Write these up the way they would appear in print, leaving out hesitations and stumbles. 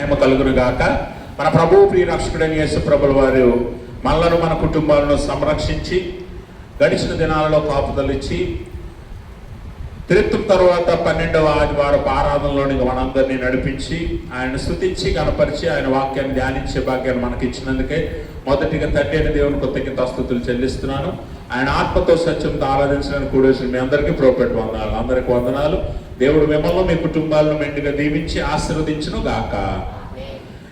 మహిమ కలుగును గాక. మన ప్రభువు ప్రియ రక్షకుడైన యేసు ప్రభుల వారు మనలను మన కుటుంబాలను సంరక్షించి గడిచిన దినాలలో కాపుదలిచ్చి తిరుత్తం తర్వాత 12వ ఆదివారపు ఆరాధనలోనికి మనందరినీ నడిపించి ఆయన స్తుతించి కనపరిచి ఆయన వాక్యాన్ని ధ్యానించే భాగ్యాన్ని మనకి ఇచ్చినందుకే మొదటిగా తండ్రి అయిన దేవుని కృతజ్ఞతాస్తుతులు చెల్లిస్తున్నాను. ఆయన ఆత్మతో సత్యంతో ఆరాధించడానికి కూడేసిన మీ అందరికీ ప్రోపెట్ వందనాలు. అందరికీ వందనాలు. దేవుడు మిమ్మల్ని మీ కుటుంబాలను మెండుగా దీవించి ఆశీర్వదించును గాక.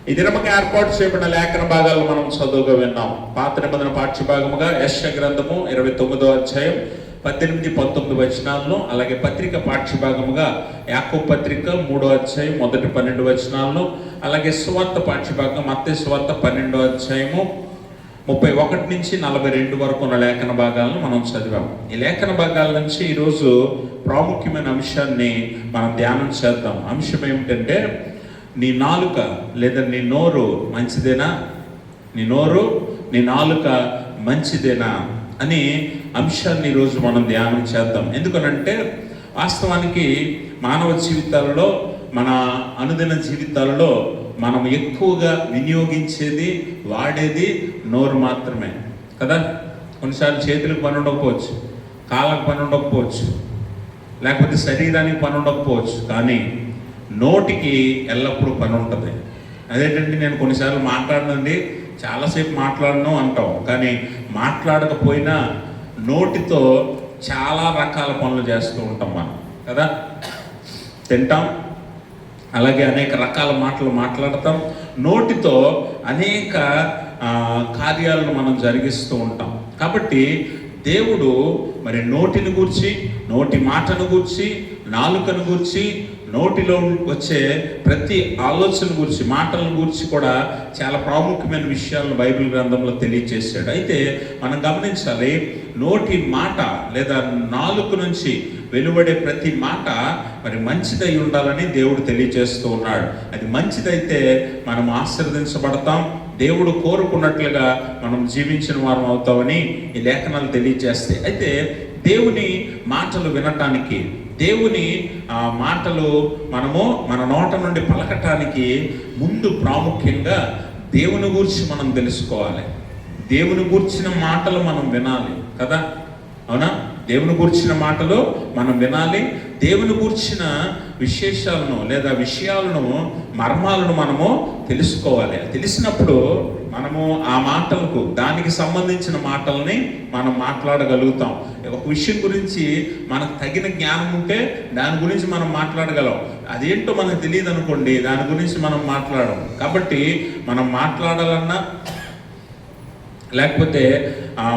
ఈ దినముగా ఏర్పాటు చేయబడిన లేఖన భాగాలను మనం చదువుగా విన్నాం. పాత నిబంధన పాఠ్య భాగముగా యెషయా గ్రంథము 29వ అధ్యాయం 18-19 వచనాలను, అలాగే పత్రిక పాఠ్య భాగముగా యాకోబు పత్రిక 3వ అధ్యాయం 1-12 వచనాలను, అలాగే సువార్త పాఠ్య భాగం మత్తయి సువార్త 12వ అధ్యాయము 31 నుంచి 42 వరకు ఉన్న లేఖన భాగాలను మనం చదివాము. ఈ లేఖన భాగాల నుంచి ఈరోజు ప్రాముఖ్యమైన అంశాన్ని మనం ధ్యానం చేద్దాం. అంశం ఏమిటంటే, నీ నాలుక లేదా నీ నోరు మంచిదేనా? నీ నోరు, నీ నాలుక మంచిదేనా అని అంశాన్ని ఈరోజు మనం ధ్యానం చేద్దాం. ఎందుకనంటే వాస్తవానికి మానవ జీవితాలలో, మన అనుదిన జీవితాలలో మనం ఎక్కువగా వినియోగించేది, వాడేది నోరు మాత్రమే కదా. కొన్నిసార్లు చేతులకు పని ఉండకపోవచ్చు, కాళ్ళకు పని ఉండకపోవచ్చు, లేకపోతే శరీరానికి పని ఉండకపోవచ్చు, కానీ నోటికి ఎల్లప్పుడూ పని ఉంటుంది. అదేంటంటే, నేను కొన్నిసార్లు మాట్లాడనండి, చాలాసేపు మాట్లాడను అంటాం, కానీ మాట్లాడకపోయినా నోటితో చాలా రకాల పనులు చేస్తూ ఉంటాం మనం కదా. తింటాం, అలాగే అనేక రకాల మాటలు మాట్లాడతాం, నోటితో అనేక కార్యాలను మనం జరిగిస్తూ ఉంటాం. కాబట్టి దేవుడు మరి నోటిని గూర్చి, నోటి మాటను గూర్చి, నాలుకను గూర్చి, నోటిలో వచ్చే ప్రతి ఆలోచన గురించి, మాటలను గురించి కూడా చాలా ప్రాముఖ్యమైన విషయాలను బైబిల్ గ్రంథంలో తెలియజేశాడు. అయితే మనం గమనించాలి, నోటి మాట లేదా నాలుక నుంచి వెలువడే ప్రతి మాట మరి మంచిదై ఉండాలని దేవుడు తెలియజేస్తూ ఉన్నాడు. అది మంచిదైతే మనం ఆశీర్వదించబడతాం, దేవుడు కోరుకున్నట్లుగా మనం జీవించిన వారం అవుతామని ఈ లేఖనాలు తెలియజేస్తాయి. అయితే దేవుని మాటలు వినటానికి, దేవుని మాటలు మనము మన నోట నుండి పలకటానికి ముందు ప్రాముఖ్యంగా దేవుని గురించి మనం తెలుసుకోవాలి. దేవుని గూర్చిన మాటలు మనం వినాలి కదా, అవునా? దేవుని గూర్చిన మాటలు మనం వినాలి. దేవుని గూర్చిన విశేషాలను లేదా విషయాలను, మర్మాలను మనము తెలుసుకోవాలి. తెలిసినప్పుడు మనము ఆ మాటలకు, దానికి సంబంధించిన మాటల్ని మనం మాట్లాడగలుగుతాం. ఒక విషయం గురించి మనకు తగిన జ్ఞానం ఉంటే దాని గురించి మనం మాట్లాడగలం. అదేంటో మనకు తెలియదు అనుకోండి, దాని గురించి మనం మాట్లాడం. కాబట్టి మనం మాట్లాడాలన్నా, లేకపోతే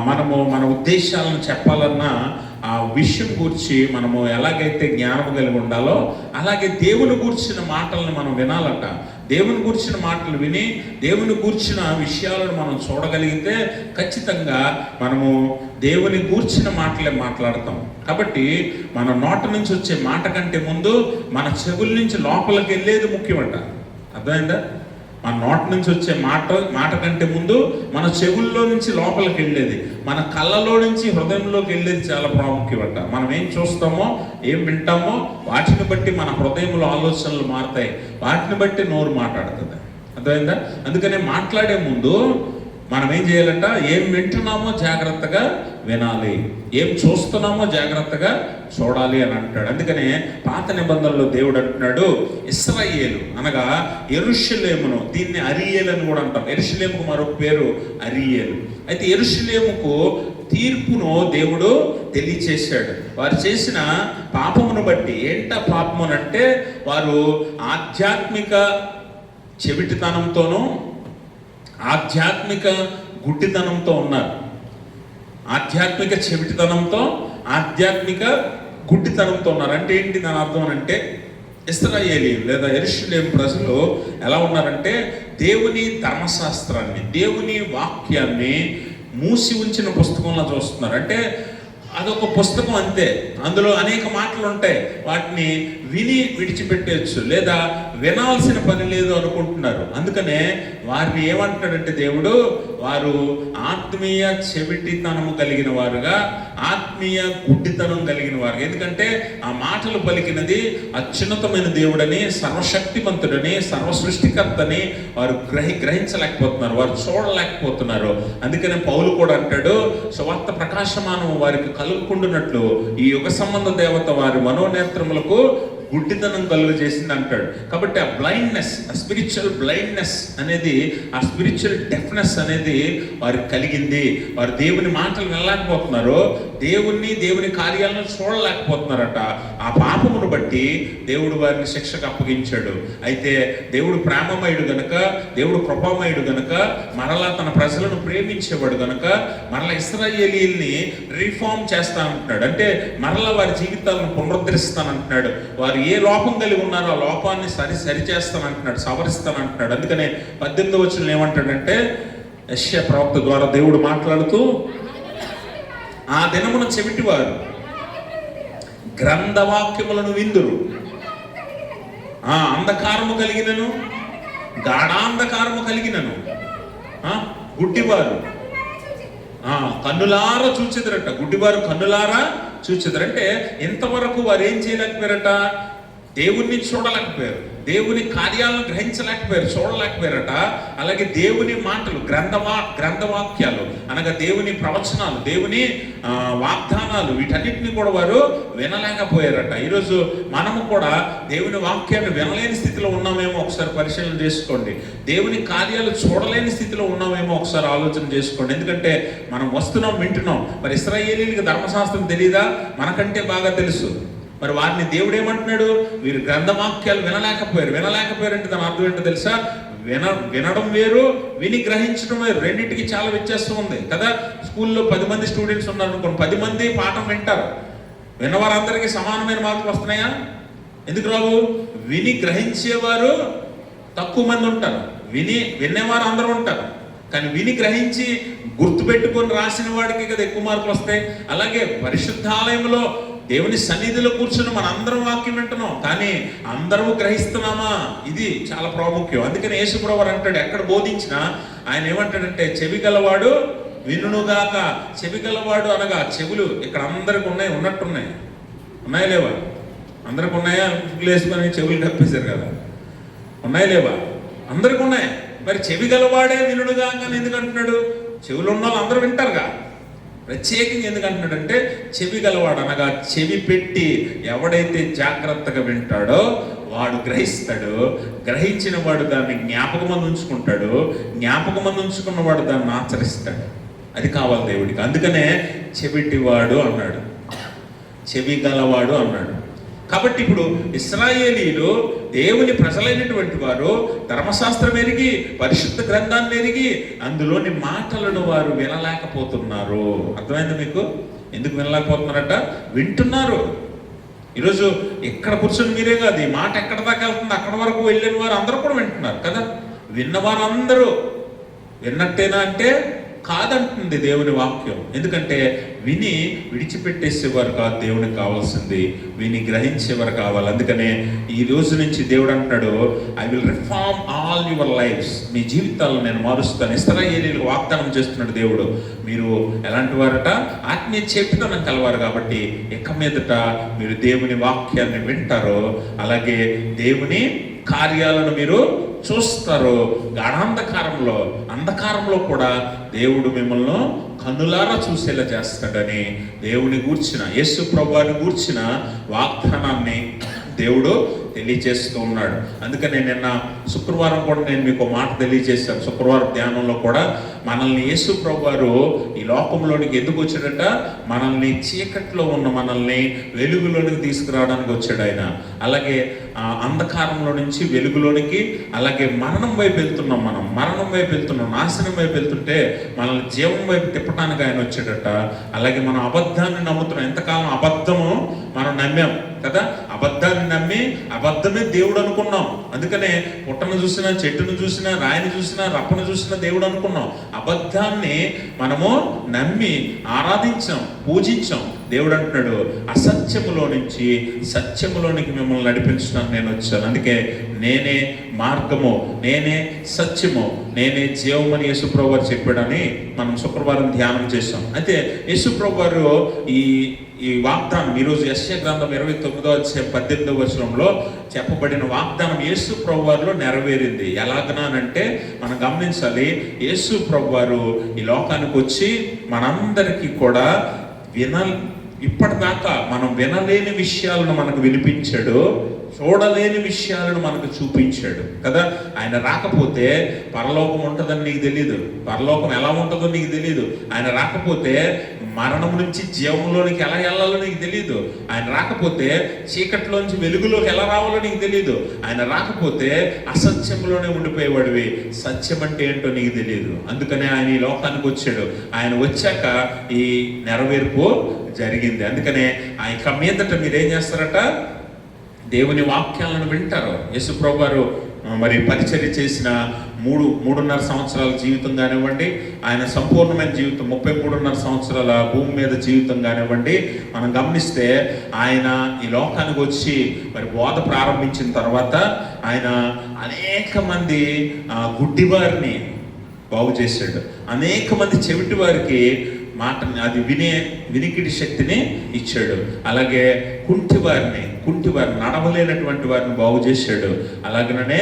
మనము మన ఉద్దేశాలను చెప్పాలన్నా ఆ విషయం గురించి మనము ఎలాగైతే జ్ఞానం కలిగి ఉండాలో, అలాగే దేవుని గూర్చిన మాటలను మనం వినాలంట. దేవుని గూర్చిన మాటలు విని, దేవుని గూర్చిన విషయాలను మనం చూడగలిగితే ఖచ్చితంగా మనము దేవుని గూర్చిన మాటలే మాట్లాడతాం. కాబట్టి మన నోట నుంచి వచ్చే మాట కంటే ముందు మన చెవుల నుంచి లోపలికి వెళ్ళేది ముఖ్యమంట. అర్థమైందా? మన నోట నుంచి వచ్చే మాట కంటే ముందు మన చెవుల్లో నుంచి లోపలికి వెళ్ళేది, మన కళ్ళలో నుంచి హృదయంలోకి వెళ్ళేది చాలా ప్రాముఖ్యమంట. మనం ఏం చూస్తామో, ఏం వింటామో వాటిని బట్టి మన హృదయంలో ఆలోచనలు మారుతాయి, వాటిని బట్టి నోరు మాట్లాడుతుంది. అర్థమైందా? అందుకనే మాట్లాడే ముందు మనం ఏం చేయాలంట, ఏం వింటున్నామో జాగ్రత్తగా వినాలి, ఏం చూస్తున్నామో జాగ్రత్తగా చూడాలి అని అంటాడు. అందుకనే పాత నిబంధనలో దేవుడు అంటున్నాడు, ఇశ్రాయేలు అనగా యెరూషలేమును, దీన్ని అరియేలు అని కూడా అంటాం. యెరూషలేముకు మరొక పేరు అరియేలు. అయితే యెరూషలేముకు తీర్పును దేవుడు తెలియచేశాడు. వారు చేసిన పాపమును బట్టి. ఏంటా పాపము అంటే, వారు ఆధ్యాత్మిక చెవిటితనంతోనూ ఆధ్యాత్మిక గుడ్డితనంతో ఉన్నారు. ఆధ్యాత్మిక చెవిటితనంతో, ఆధ్యాత్మిక గుడ్డితనంతో ఉన్నారు. అంటే ఏంటి దాని అర్థం అంటే, ఇశ్రాయేలీయులు లేదా యెరూషలేము ప్రజలు ఎలా ఉన్నారంటే, దేవుని ధర్మశాస్త్రాన్ని, దేవుని వాక్యాన్ని మూసి ఉంచిన పుస్తకంలో చూస్తున్నారు. అంటే అదొక పుస్తకం అంతే, అందులో అనేక మాటలు ఉంటాయి, వాటిని విని విడిచిపెట్టేయచ్చు లేదా వినాల్సిన పని లేదు అనుకుంటున్నారు. అందుకనే వారిని ఏమంటున్నాడంటే దేవుడు, వారు ఆత్మీయ చెవిటితనము కలిగిన వారుగా, ఆత్మీయ గుడ్డితనం కలిగిన వారు. ఎందుకంటే ఆ మాటలు పలికినది అత్యున్నతమైన దేవుడని, సర్వశక్తిమంతుడని, సర్వసృష్టికర్తని వారు గ్రహించలేకపోతున్నారు, వారు చూడలేకపోతున్నారు. అందుకనే పౌలు కూడా అంటాడు, సువార్త ప్రకాశమానం వారికి కలుగుకుంటున్నట్లు ఈ యుగ సంబంధ దేవత వారి మనోనేత్రములకు గుడ్డితనం కలుగజేసింది అంటాడు. కాబట్టి ఆ బ్లైండ్నెస్, ఆ స్పిరిచువల్ బ్లైండ్నెస్ అనేది, ఆ స్పిరిచువల్ డెఫ్నెస్ అనేది వారికి కలిగింది. వారు దేవుని మాటలు వినలేకపోతున్నారు, దేవుని కార్యాలను చూడలేకపోతున్నారట. ఆ పాపమును బట్టి దేవుడు వారిని శిక్షకు అప్పగించాడు. అయితే దేవుడు ప్రేమమయుడు గనుక, దేవుడు కృపామయుడు గనుక, మరలా తన ప్రజలను ప్రేమించేవాడు గనుక మరలా ఇశ్రాయేలీయుల్ని రిఫార్మ్ చేస్తానంటున్నాడు. అంటే మరలా వారి జీవితాలను పునరుద్ధరిస్తానంటున్నాడు. వారు ఏ లోపం కలిగి ఉన్నారో ఆ లోపాన్ని సరిచేస్తానంటున్నాడు, సవరిస్తానంటున్నాడు. అందుకనే 18వ వచనం ఏమంటాడంటే, యెషయా ప్రవక్త ద్వారా దేవుడు మాట్లాడుతూ, ఆ దినమున చెవిటివారు గ్రంథవాక్యములను విందురు, అంధకారము కలిగినను గాఢాంధకారము కలిగినను గుడ్డివారు కన్నులారా చూచెదరట. గుడ్డివారు కన్నులారా చూచెదరంటే ఇంతవరకు వారు ఏం చేయలేకపోయారట? దేవుణ్ణి చూడలేకపోయారు, దేవుని కార్యాలను గ్రహించలేకపోయారు, చూడలేకపోయారట. అలాగే దేవుని మాటలు, గ్రంథవాక్యాలు అనగా దేవుని ప్రవచనాలు, దేవుని వాగ్దానాలు, వీటన్నిటిని కూడా వారు వినలేకపోయారట. ఈరోజు మనము కూడా దేవుని వాక్యాన్ని వినలేని స్థితిలో ఉన్నామేమో ఒకసారి పరిశీలన చేసుకోండి. దేవుని కార్యాలు చూడలేని స్థితిలో ఉన్నామేమో ఒకసారి ఆలోచన చేసుకోండి. ఎందుకంటే మనం వస్తున్నాం, వింటున్నాం. మరి ఇశ్రాయేలీయులకు ధర్మశాస్త్రం తెలియదా? మనకంటే బాగా తెలుసు. మరి వారిని దేవుడు ఏమంటున్నాడు? వీరు గ్రంథవాక్యాలు వినలేకపోయారు అంటే దాని అర్థం ఏంటో తెలుసా? వినడం వేరు, విని గ్రహించడం వేరు. రెండింటికి చాలా వ్యత్యాసం ఉంది కదా. స్కూల్లో 10 మంది స్టూడెంట్స్ ఉన్నారు అనుకోండి, 10 మంది పాఠం వింటారు. విన్నవారందరికీ సమానమైన మార్కులు వస్తున్నాయా? ఎందుకు రావు? విని గ్రహించేవారు తక్కువ మంది ఉంటారు, వినేవారు అందరూ ఉంటారు. కానీ విని గ్రహించి గుర్తుపెట్టుకొని రాసిన వాడికి కదా ఎక్కువ మార్కులు వస్తాయి. అలాగే పరిశుద్ధాలయంలో దేవుని సన్నిధిలో కూర్చుని మన అందరం వాక్యం వింటున్నాం, కానీ అందరము గ్రహిస్తున్నామా? ఇది చాలా ప్రాముఖ్యం. అందుకని యేసుప్రభువు అంటాడు, ఎక్కడ బోధించినా ఆయన ఏమంటాడంటే, చెవి గలవాడు వినుగాక. చెవి గలవాడు అనగా చెవులు ఇక్కడ అందరికి ఉన్నట్టున్నాయి. ఉన్నాయా లేవా? అందరికి ఉన్నాయా? వేసుకొని చెవులు కప్పేశారు కదా. ఉన్నాయా లేవా? అందరికి ఉన్నాయి. మరి చెవి గలవాడే వినుగాక అని ఎందుకు అంటున్నాడు? చెవులు ఉన్న వాళ్ళు అందరూ వింటారుగా. ప్రత్యేకంగా ఎందుకు అంటున్నాడంటే, చెవి గలవాడు అనగా చెవి పెట్టి ఎవడైతే జాగ్రత్తగా వింటాడో వాడు గ్రహిస్తాడు, గ్రహించిన వాడు దాన్ని జ్ఞాపకమందు ఉంచుకుంటాడు, జ్ఞాపకమందు ఉంచుకున్న వాడు దాన్ని ఆచరిస్తాడు. అది కావాలి దేవుడికి. అందుకనే చెవిటివాడు అన్నాడు, చెవి గలవాడు అన్నాడు. కాబట్టి ఇప్పుడు ఇశ్రాయేలీయులు దేవుని ప్రజలైనటువంటి వారు ధర్మశాస్త్రం ఎరిగి, పరిశుద్ధ గ్రంథాన్ని ఎరిగి, అందులోని మాటలను వారు వినలేకపోతున్నారు. అర్థమైంది మీకు? ఎందుకు వినలేకపోతున్నారట? వింటున్నారు. ఈరోజు ఎక్కడ కూర్చొని మీరే కాదు, ఈ మాట ఎక్కడ దాకా వెళ్తుంది అక్కడ వరకు వెళ్ళిన వారు అందరూ కూడా వింటున్నారు కదా. విన్నవారు అందరూ విన్నట్టేనా అంటే కాదంటుంది దేవుని వాక్యం. ఎందుకంటే విని విడిచిపెట్టేసేవారు కాదు దేవునికి కావాల్సింది, విని గ్రహించేవారు కావాలి. అందుకనే ఈ రోజు నుంచి దేవుడు అంటున్నాడు, I will reform all your lifes. మీ జీవితాలను నేను మారుస్తాను. ఇశ్రాయేలీయులకు వాగ్దానం చేస్తున్నాడు దేవుడు. మీరు ఎలాంటి వారట? ఆత్మీయ చేపితనం కలవారు. కాబట్టి ఇక మీదట మీరు దేవుని వాక్యాన్ని వింటారు, అలాగే దేవుని కార్యాలను మీరు చూస్తారు. అంధకారంలో కూడా దేవుడు మిమ్మల్ని కన్నులారా చూసేలా చేస్తాడని దేవుని గూర్చిన, యేసు ప్రభువుని గూర్చిన వాగ్దానాన్ని దేవుడు తెలియజేస్తూ ఉన్నాడు. అందుకని నిన్న శుక్రవారం కూడా నేను మీకు మాట తెలియజేశాను. శుక్రవారం ధ్యానంలో కూడా మనల్ని యేసు ప్రభువారు ఈ లోకంలోనికి ఎందుకు వచ్చాడట? మనల్ని చీకట్లో ఉన్న మనల్ని వెలుగులోనికి తీసుకురావడానికి వచ్చాడు ఆయన. అలాగే అంధకారంలో నుంచి వెలుగులోనికి, అలాగే మరణం వైపు వెళ్తున్నాం, మరణం వైపు వెళ్తున్నాం, నాశనం వైపు వెళ్తుంటే మనల్ని జీవం వైపు తిప్పడానికి ఆయన వచ్చాడట. అలాగే మనం అబద్ధాన్ని నమ్ముతున్నాం. ఎంతకాలం అబద్ధము మనం నమ్మాం కదా. అబద్ధాన్ని నమ్మి అబద్ధమే దేవుడు అనుకున్నాం. అందుకనే పుట్టను చూసినా, చెట్టును చూసినా, రాయిని చూసినా, రప్పను చూసినా దేవుడు అనుకున్నాం. అబద్ధాన్ని మనము నమ్మి ఆరాధించాం, పూజించాం. దేవుడు అంటున్నాడు, అసత్యములో నుంచి సత్యములోనికి మిమ్మల్ని నడిపించడానికి నేను వచ్చాను. అందుకే నేనే మార్గము, నేనే సత్యము, నేనే జీవమని యేసుప్రభు వారు చెప్పాడని మనం శుక్రవారం ధ్యానం చేశాం. అయితే యేసుప్రభు వారు ఈ వాగ్దానం ఈరోజు యెషయా గ్రంథం 29వ అధ్యాయం 18వ వచనంలో చెప్పబడిన వాగ్దానం యేసు ప్రభు వారిలో నెరవేరింది. ఎలాగనంటే మనం గమనించాలి, యేసు ప్రభు వారు ఈ లోకానికి వచ్చి మనందరికీ కూడా ఇప్పటిదాకా మనం వినలేని విషయాలను మనకు వినిపించాడు, చూడలేని విషయాలను మనకు చూపించాడు కదా. ఆయన రాకపోతే పరలోకం ఉంటుందని నీకు తెలీదు, పరలోకం ఎలా ఉంటుందో నీకు తెలీదు. ఆయన రాకపోతే మరణం నుంచి జీవంలోనికి ఎలా వెళ్ళాలో నీకు తెలీదు. ఆయన రాకపోతే చీకట్లోంచి వెలుగులోకి ఎలా రావాలో నీకు తెలీదు. ఆయన రాకపోతే అసత్యంలోనే ఉండిపోయేవాడివి, సత్యం అంటే ఏంటో నీకు తెలియదు. అందుకనే ఆయన ఈ లోకానికి వచ్చాడు. ఆయన వచ్చాక ఈ నెరవేర్పు జరిగింది. అందుకనే ఇక మీదట మీరేం చేస్తారట, దేవుని వాక్యాలను వింటారు. యేసుప్రభు వారు మరి పరిచర్య చేసిన 3.5 సంవత్సరాల జీవితం కానివ్వండి, ఆయన సంపూర్ణమైన జీవితం 33.5 సంవత్సరాల భూమి మీద జీవితం కానివ్వండి, మనం గమనిస్తే ఆయన ఈ లోకానికి వచ్చి మరి బోధ ప్రారంభించిన తర్వాత ఆయన అనేక మంది గుడ్డివారిని బాగు చేశాడు, అనేక మంది చెవిటి వారికి అది వినికిడి శక్తిని ఇచ్చాడు. అలాగే కుంటివారిని నడవలేనటువంటి వారిని బాగు చేశాడు. అలాగనే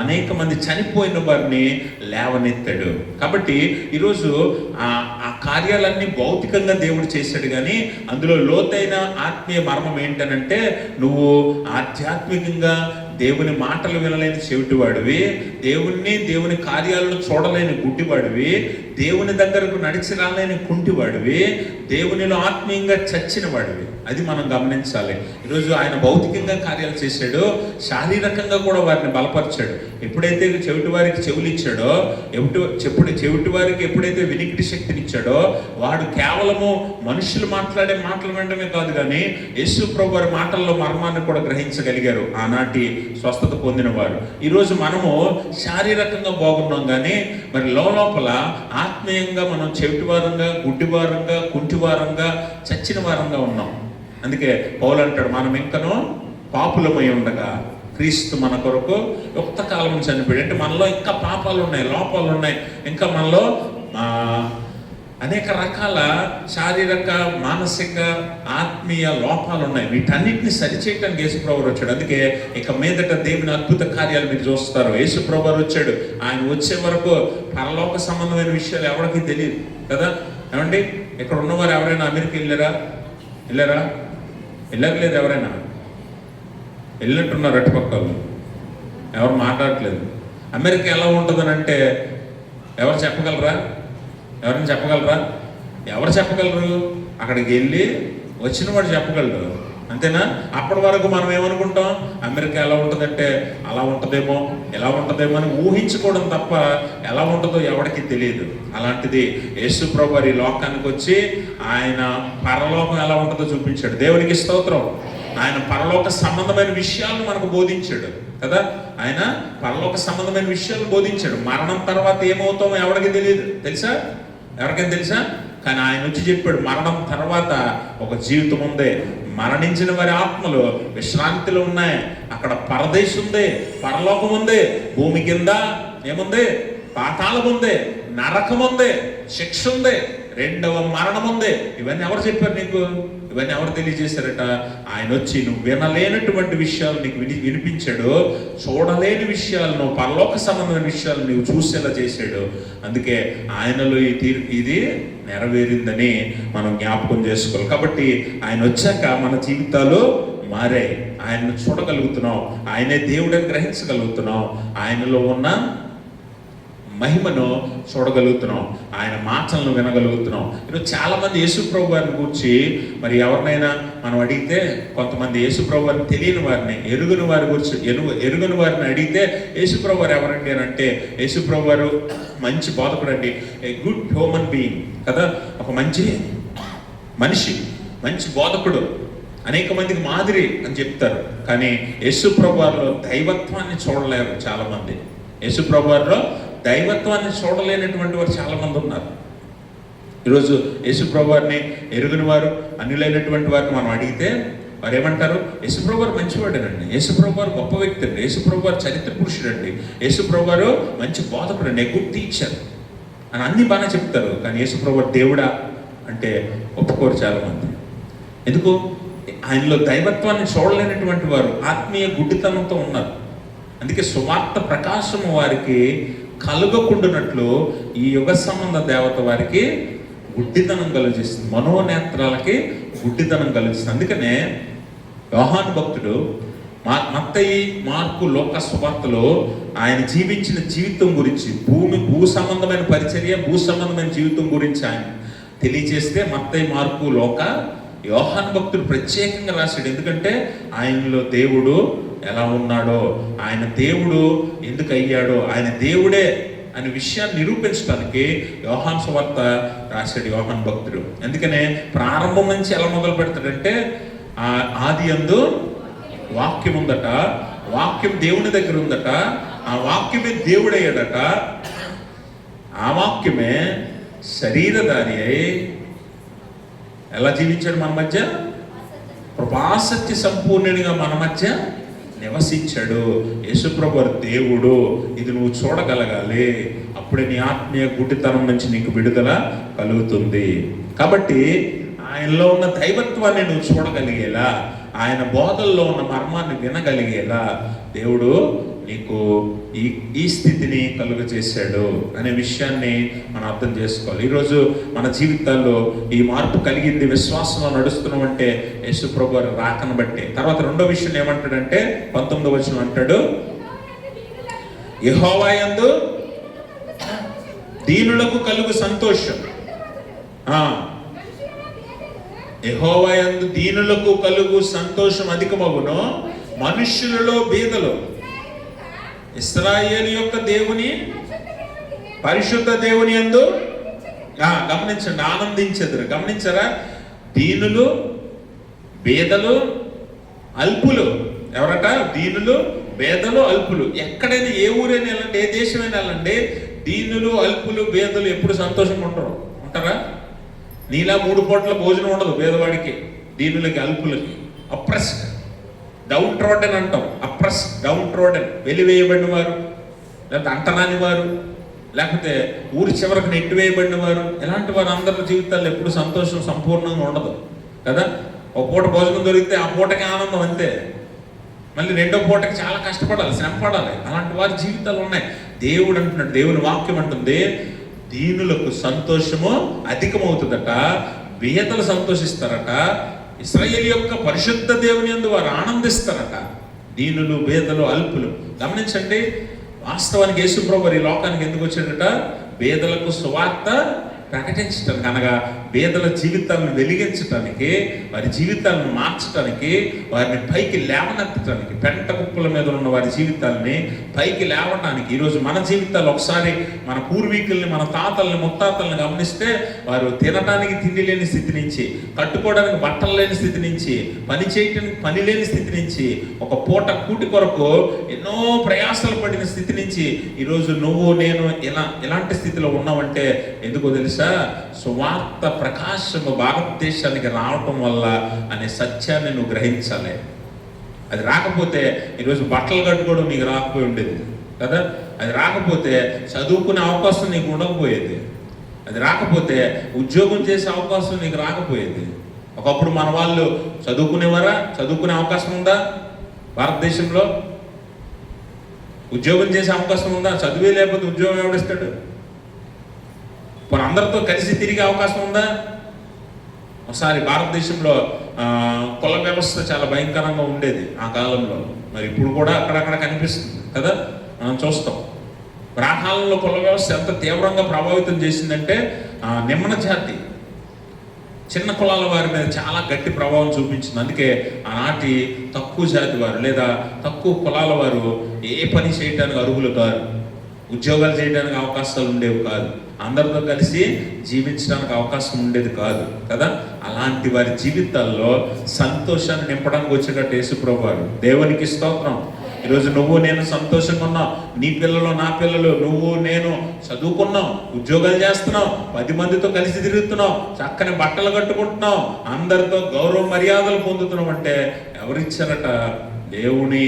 అనేక మంది చనిపోయిన వారిని లేవనెత్తాడు. కాబట్టి ఈరోజు ఆ కార్యాలన్నీ భౌతికంగా దేవుడు చేశాడు, కానీ అందులో లోతైన ఆత్మీయ మర్మం ఏంటనంటే, నువ్వు ఆధ్యాత్మికంగా దేవుని మాటలు వినలేని చెవిటివాడివి, దేవుని కార్యాలను చూడలేని గుడ్డివాడివి, దేవుని దగ్గరకు నడిచి రాలేని కుంటివాడివి, దేవునిలో ఆత్మీయంగా చచ్చిన వాడివి. అది మనం గమనించాలి. ఈరోజు ఆయన భౌతికంగా కార్యాలు చేశాడు, శారీరకంగా కూడా వారిని బలపరిచాడు. ఎప్పుడైతే చెవిటి వారికి చెవులు ఇచ్చాడో, చెవిటి వారికి ఎప్పుడైతే వినికిడి శక్తిని ఇచ్చాడో, వాడు కేవలము మనుషులు మాట్లాడే మాటలు వినడమే కాదు, కానీ యేసు ప్రభు వారి మాటల్లో మర్మాన్ని కూడా గ్రహించగలిగారు ఆనాటి స్వస్థత పొందిన వారు. ఈరోజు మనము శారీరకంగా బాగున్నాం, కానీ మరి లోపల ఆత్మీయంగా మనం చెవిటివారంగా, గుడ్డివారంగా, కుంటివారంగా, చచ్చిన వారంగా ఉన్నాం. అందుకే పౌలు అంటాడు, మనం ఇంకనూ పాపులమై ఉండగా క్రీస్తు మన కొరకు యుక్త కాలం చనిపోయాడు. అంటే మనలో ఇంకా పాపాలు ఉన్నాయి, లోపాలు ఉన్నాయి, ఇంకా మనలో అనేక రకాల శారీరక, మానసిక, ఆత్మీయ లోపాలు ఉన్నాయి. వీటన్నిటిని సరిచేయటానికి యేసుప్రభు వచ్చాడు. అందుకే ఇక మీదట దేవుని అద్భుత కార్యాలు మీరు చూస్తారు. యేసుప్రభు వచ్చాడు, ఆయన వచ్చే వరకు పరలోక సంబంధమైన విషయాలు ఎవరికి తెలియదు కదా. ఏమండి, ఇక్కడ ఉన్నవారు ఎవరైనా అమెరికా వెళ్ళారా? వెళ్ళట్లేదు. ఎవరైనా వెళ్ళినట్టున్నారు, అటుపక్కలు ఎవరు మాట్లాడట్లేదు. అమెరికా ఎలా ఉంటుందని అంటే ఎవరు చెప్పగలరా? ఎవరైనా చెప్పగలరా? ఎవరు చెప్పగలరు? అక్కడికి వెళ్ళి వచ్చిన వాడు చెప్పగలరు, అంతేనా? అప్పటి వరకు మనం ఏమనుకుంటాం, అమెరికా ఎలా ఉంటుందంటే అలా ఉంటుందేమో, ఎలా ఉంటుందేమో అని ఊహించుకోవడం తప్ప ఎలా ఉంటుందో ఎవరికి తెలియదు. అలాంటిది యేసు ప్రభు ఈ లోకానికి వచ్చి ఆయన పరలోకం ఎలా ఉంటుందో చూపించాడు. దేవునికి స్తోత్రం. ఆయన పరలోక సంబంధమైన విషయాలను మనకు బోధించాడు కదా. ఆయన పరలోక సంబంధమైన విషయాలు బోధించాడు. మరణం తర్వాత ఏమవుతామో ఎవరికి తెలియదు, తెలుసా? ఎవరికైనా తెలుసా? కానీ ఆయన వచ్చి చెప్పాడు, మరణం తర్వాత ఒక జీవితం ఉంది, మరణించిన వారి ఆత్మలు విశ్రాంతిలో ఉన్నాయి, అక్కడ పరదేశం ఉంది, పరలోకం ఉంది, భూమి కింద ఏముంది, పాతాళం ఉంది, నరకం ఉంది, శిక్ష ఉంది, రెండవ మరణం ఉంది. ఇవన్నీ ఎవరు చెప్పారు నీకు? ఇవన్నీ ఎవరు తెలియజేశారట? ఆయన వచ్చి నువ్వు వినలేనటువంటి విషయాలు నీకు వినిపించాడు, చూడలేని విషయాలను, పరలోక సంబంధమైన విషయాలు నువ్వు చూసేలా చేశాడు. అందుకే ఆయనలో ఇది నెరవేరిందని మనం జ్ఞాపకం చేసుకోవాలి. కాబట్టి ఆయన వచ్చాక మన జీవితాలు మారాయి. ఆయనను చూడగలుగుతున్నాం, ఆయనే దేవుడని గ్రహించగలుగుతున్నాం, ఆయనలో ఉన్న మహిమను చూడగలుగుతున్నాం, ఆయన మాటలను వినగలుగుతున్నాం. ఈరోజు చాలా మంది యేసుప్రభు వారిని గురించి మరి ఎవరినైనా మనం అడిగితే, కొంతమంది యేసుప్రభు వారిని తెలియని వారిని, ఎరుగని వారిని అడిగితే యేసుప్రభు వారు ఎవరండి అని అంటే, యేసుప్రభు వారు మంచి బోధకుడు అండి, ఏ గుడ్ హ్యూమన్ బీయింగ్ కదా, ఒక మంచి మనిషి, మంచి బోధకుడు, అనేక మందికి మాదిరి అని చెప్తారు. కానీ యేసుప్రభు వారిలో దైవత్వాన్ని చూడలేరు చాలామంది. యేసుప్రభు వారిలో దైవత్వాన్ని చూడలేనటువంటి వారు చాలా మంది ఉన్నారు. ఈరోజు యేసుప్రభు వారిని ఎరుగని వారు, అన్యులైనటువంటి వారిని మనం అడిగితే వారు ఏమంటారు, యేసుప్రభు వారు మంచివాడేనండి, యేసుప్రభు వారు గొప్ప వ్యక్తి అండి, యేసుప్రభు వారు చరిత్ర పురుషుడండి, యేసుప్రభు వారు మంచి బోధకుడు అండి, గుడ్ టీచర్ అని అన్ని బాగానే చెప్తారు. కానీ యేసుప్రభు వారు దేవుడా అంటే ఒప్పుకోరు చాలామంది. ఎందుకు? ఆయనలో దైవత్వాన్ని చూడలేనటువంటి వారు ఆత్మీయ గుడ్డితనంతో ఉన్నారు. అందుకే సువార్త ప్రకాశము వారికి కలుగకుండానట్లు ఈ యుగ సంబంధ దేవత వారికి గుడ్డితనం కలుగజేస్తుంది, మనోనేత్రాలకి గుడ్డితనం కలుగజేస్తుంది. అందుకనే యోహాను భక్తుడు మత్తయి, మార్కు, లూకా సువార్తలో ఆయన జీవించిన జీవితం గురించి, భూ సంబంధమైన పరిచర్య, భూ సంబంధమైన జీవితం గురించి ఆయన తెలియజేస్తే మత్తయి, మార్కు, లూకా, యోహాను భక్తుడు ప్రత్యేకంగా రాశాడు. ఎందుకంటే ఆయనలో దేవుడు ఎలా ఉన్నాడో, ఆయన దేవుడు ఎందుకు అయ్యాడో, ఆయన దేవుడే అనే విషయాన్ని నిరూపించడానికి యోహాను సువార్త రాశాడు యోహాను భక్తుడు. అందుకనే ప్రారంభం నుంచి ఎలా మొదలు పెడతాడంటే, ఆది యందు వాక్యం ఉందట, వాక్యం దేవుని దగ్గర ఉందట, ఆ వాక్యమే దేవుడయ్యాడట, ఆ వాక్యమే శరీరధారి అయి ఎలా జీవించాడు మన మధ్య, కృపాసత్య సంపూర్ణునిగా మన మధ్య నివసించాడు. యేసుప్రభు దేవుడు, ఇది నువ్వు చూడగలగాలి, అప్పుడే నీ ఆత్మీయ గుడ్డితనం నుంచి నీకు విడుదల కలుగుతుంది. కాబట్టి ఆయనలో ఉన్న దైవత్వాన్ని నువ్వు చూడగలిగేలా, ఆయన బోధల్లో ఉన్న మర్మాన్ని వినగలిగేలా దేవుడు నీకు ఈ స్థితిని కలుగజేశాడు అనే విషయాన్ని మనం అర్థం చేసుకోవాలి. ఈరోజు మన జీవితాల్లో ఈ మార్పు కలిగింది, విశ్వాసంలో నడుస్తున్నామంటే యేసుప్రభు రాకను బట్టి. తర్వాత రెండో విషయం ఏమంటాడంటే 19వ వచనం అంటాడు, యెహోవా యందు దీనులకు కలుగు సంతోషం. యెహోవా యందు దీనులకు కలుగు సంతోషం అధికమగును, మనుష్యులలో బీదలు ఇశ్రాయేలు యొక్క దేవుని, పరిశుద్ధ దేవుని యందు గమనించండి, ఆనందించెదరు. గమనించరా? దీనులు, బేదలు, అల్పులు. ఎవరట? దీనులు, బేదలు, అల్పులు. ఎక్కడైనా ఏ ఊరైనా వెళ్ళండి, ఏ దేశమైనా వెళ్ళండి, దీనులు, అల్పులు, బేదలు ఎప్పుడు సంతోషంగా ఉంటారా? నీలా 3 పూట్ల భోజనం ఉండదు పేదవాడికి, దీనులకి, అల్పులకి. అప్రెస్డ్, డౌన్ ట్రోడెన్ అంటాం. అప్రెస్డ్, డౌన్ ట్రోడెన్, వెలివేయబడిన వారు, లేకపోతే అంటరాని వారు, లేకపోతే ఊరి చివరికి నెట్టివేయబడిన వారు, ఇలాంటి వారు అందరి జీవితాల్లో ఎప్పుడు సంతోషం సంపూర్ణంగా ఉండదు కదా. ఒక పూట భోజనం దొరికితే ఆ పూటకి ఆనందం అంతే, మళ్ళీ రెండో పూటకి చాలా కష్టపడాలి, శ్రమ పడాలి. అలాంటి వారి జీవితాలు ఉన్నాయి. దేవుడు అంటున్నాడు, దేవుని వాక్యం అంటుంది, దీనులకు సంతోషము అధికమవుతుందట, బీదలు సంతోషిస్తారట, ఇశ్రాయేలు యొక్క పరిశుద్ధ దేవుని యందు వారు ఆనందిస్తారట. దీనులు, బీదలు, అల్పులు. గమనించండి, వాస్తవానికి యేసుప్రభు ఈ లోకానికి ఎందుకు వచ్చాడట? బీదలకు సువార్త ప్రకటించడానికి, అనగా బీదల జీవితాలను వెలిగించడానికి, వారి జీవితాలను మార్చడానికి, వారిని పైకి లేవనెత్తడానికి, పెంట కుప్పల మీద ఉన్న వారి జీవితాలని పైకి లేవడానికి. ఈరోజు మన జీవితాలు ఒకసారి మన పూర్వీకుల్ని, మన తాతల్ని, ముత్తాతల్ని గమనిస్తే వారు తినడానికి తిండి లేని స్థితి నుంచి, కట్టుకోవడానికి బట్టలు లేని స్థితి నుంచి, పని చేయడానికి పని లేని స్థితి నుంచి, ఒక పూట కూటి కొరకు ఎన్నో ప్రయాసాలు పడిన స్థితి నుంచి ఈరోజు నువ్వు నేను ఇలాంటి స్థితిలో ఉన్నావంటే ఎందుకో తెలుసు? సువార్త ప్రకాశము భారతదేశానికి రావటం వల్ల అనే సత్యాన్ని నువ్వు గ్రహించాలి. అది రాకపోతే ఈరోజు బట్టలు కట్టుకోవడం నీకు రాకపోయి ఉండేది కదా, అది రాకపోతే చదువుకునే అవకాశం నీకు ఉండకపోయేది, అది రాకపోతే ఉద్యోగం చేసే అవకాశం నీకు రాకపోయేది. ఒకప్పుడు మన వాళ్ళు చదువుకునేవారా? చదువుకునే అవకాశం ఉందా భారతదేశంలో? ఉద్యోగం చేసే అవకాశం ఉందా? చదువే లేకపోతే ఉద్యోగం ఎవడిస్తాడు? మన అందరితో కలిసి తిరిగే అవకాశం ఉందా? ఒకసారి భారతదేశంలో కుల వ్యవస్థ చాలా భయంకరంగా ఉండేది ఆ కాలంలో. మరి ఇప్పుడు కూడా అక్కడక్కడ కనిపిస్తుంది కదా, మనం చూస్తాం. ఆ కాలంలో కుల వ్యవస్థ ఎంత తీవ్రంగా ప్రభావితం చేసిందంటే నిమ్మన జాతి, చిన్న కులాల వారి మీద చాలా గట్టి ప్రభావం చూపించింది. అందుకే ఆనాటి తక్కువ జాతి వారు లేదా తక్కువ కులాల వారు ఏ పని చేయడానికి అర్హులు కాదు, ఉద్యోగాలు చేయడానికి అవకాశాలు ఉండేవి కాదు, అందరితో కలిసి జీవించడానికి అవకాశం ఉండేది కాదు కదా. అలాంటి వారి జీవితాల్లో సంతోషాన్ని నింపడానికి వచ్చేటట్టు యేసుప్రభు వారు. దేవునికి స్తోత్రం. ఈరోజు నువ్వు నేను సంతోషంగా ఉన్నావు, నీ పిల్లలు నా పిల్లలు, నువ్వు నేను చదువుకున్నావు, ఉద్యోగాలు చేస్తున్నావు, 10 మందితో కలిసి తిరుగుతున్నావు, చక్కని బట్టలు కట్టుకుంటున్నావు, అందరితో గౌరవ మర్యాదలు పొందుతున్నావు అంటే ఎవరిచ్చారట? దేవుని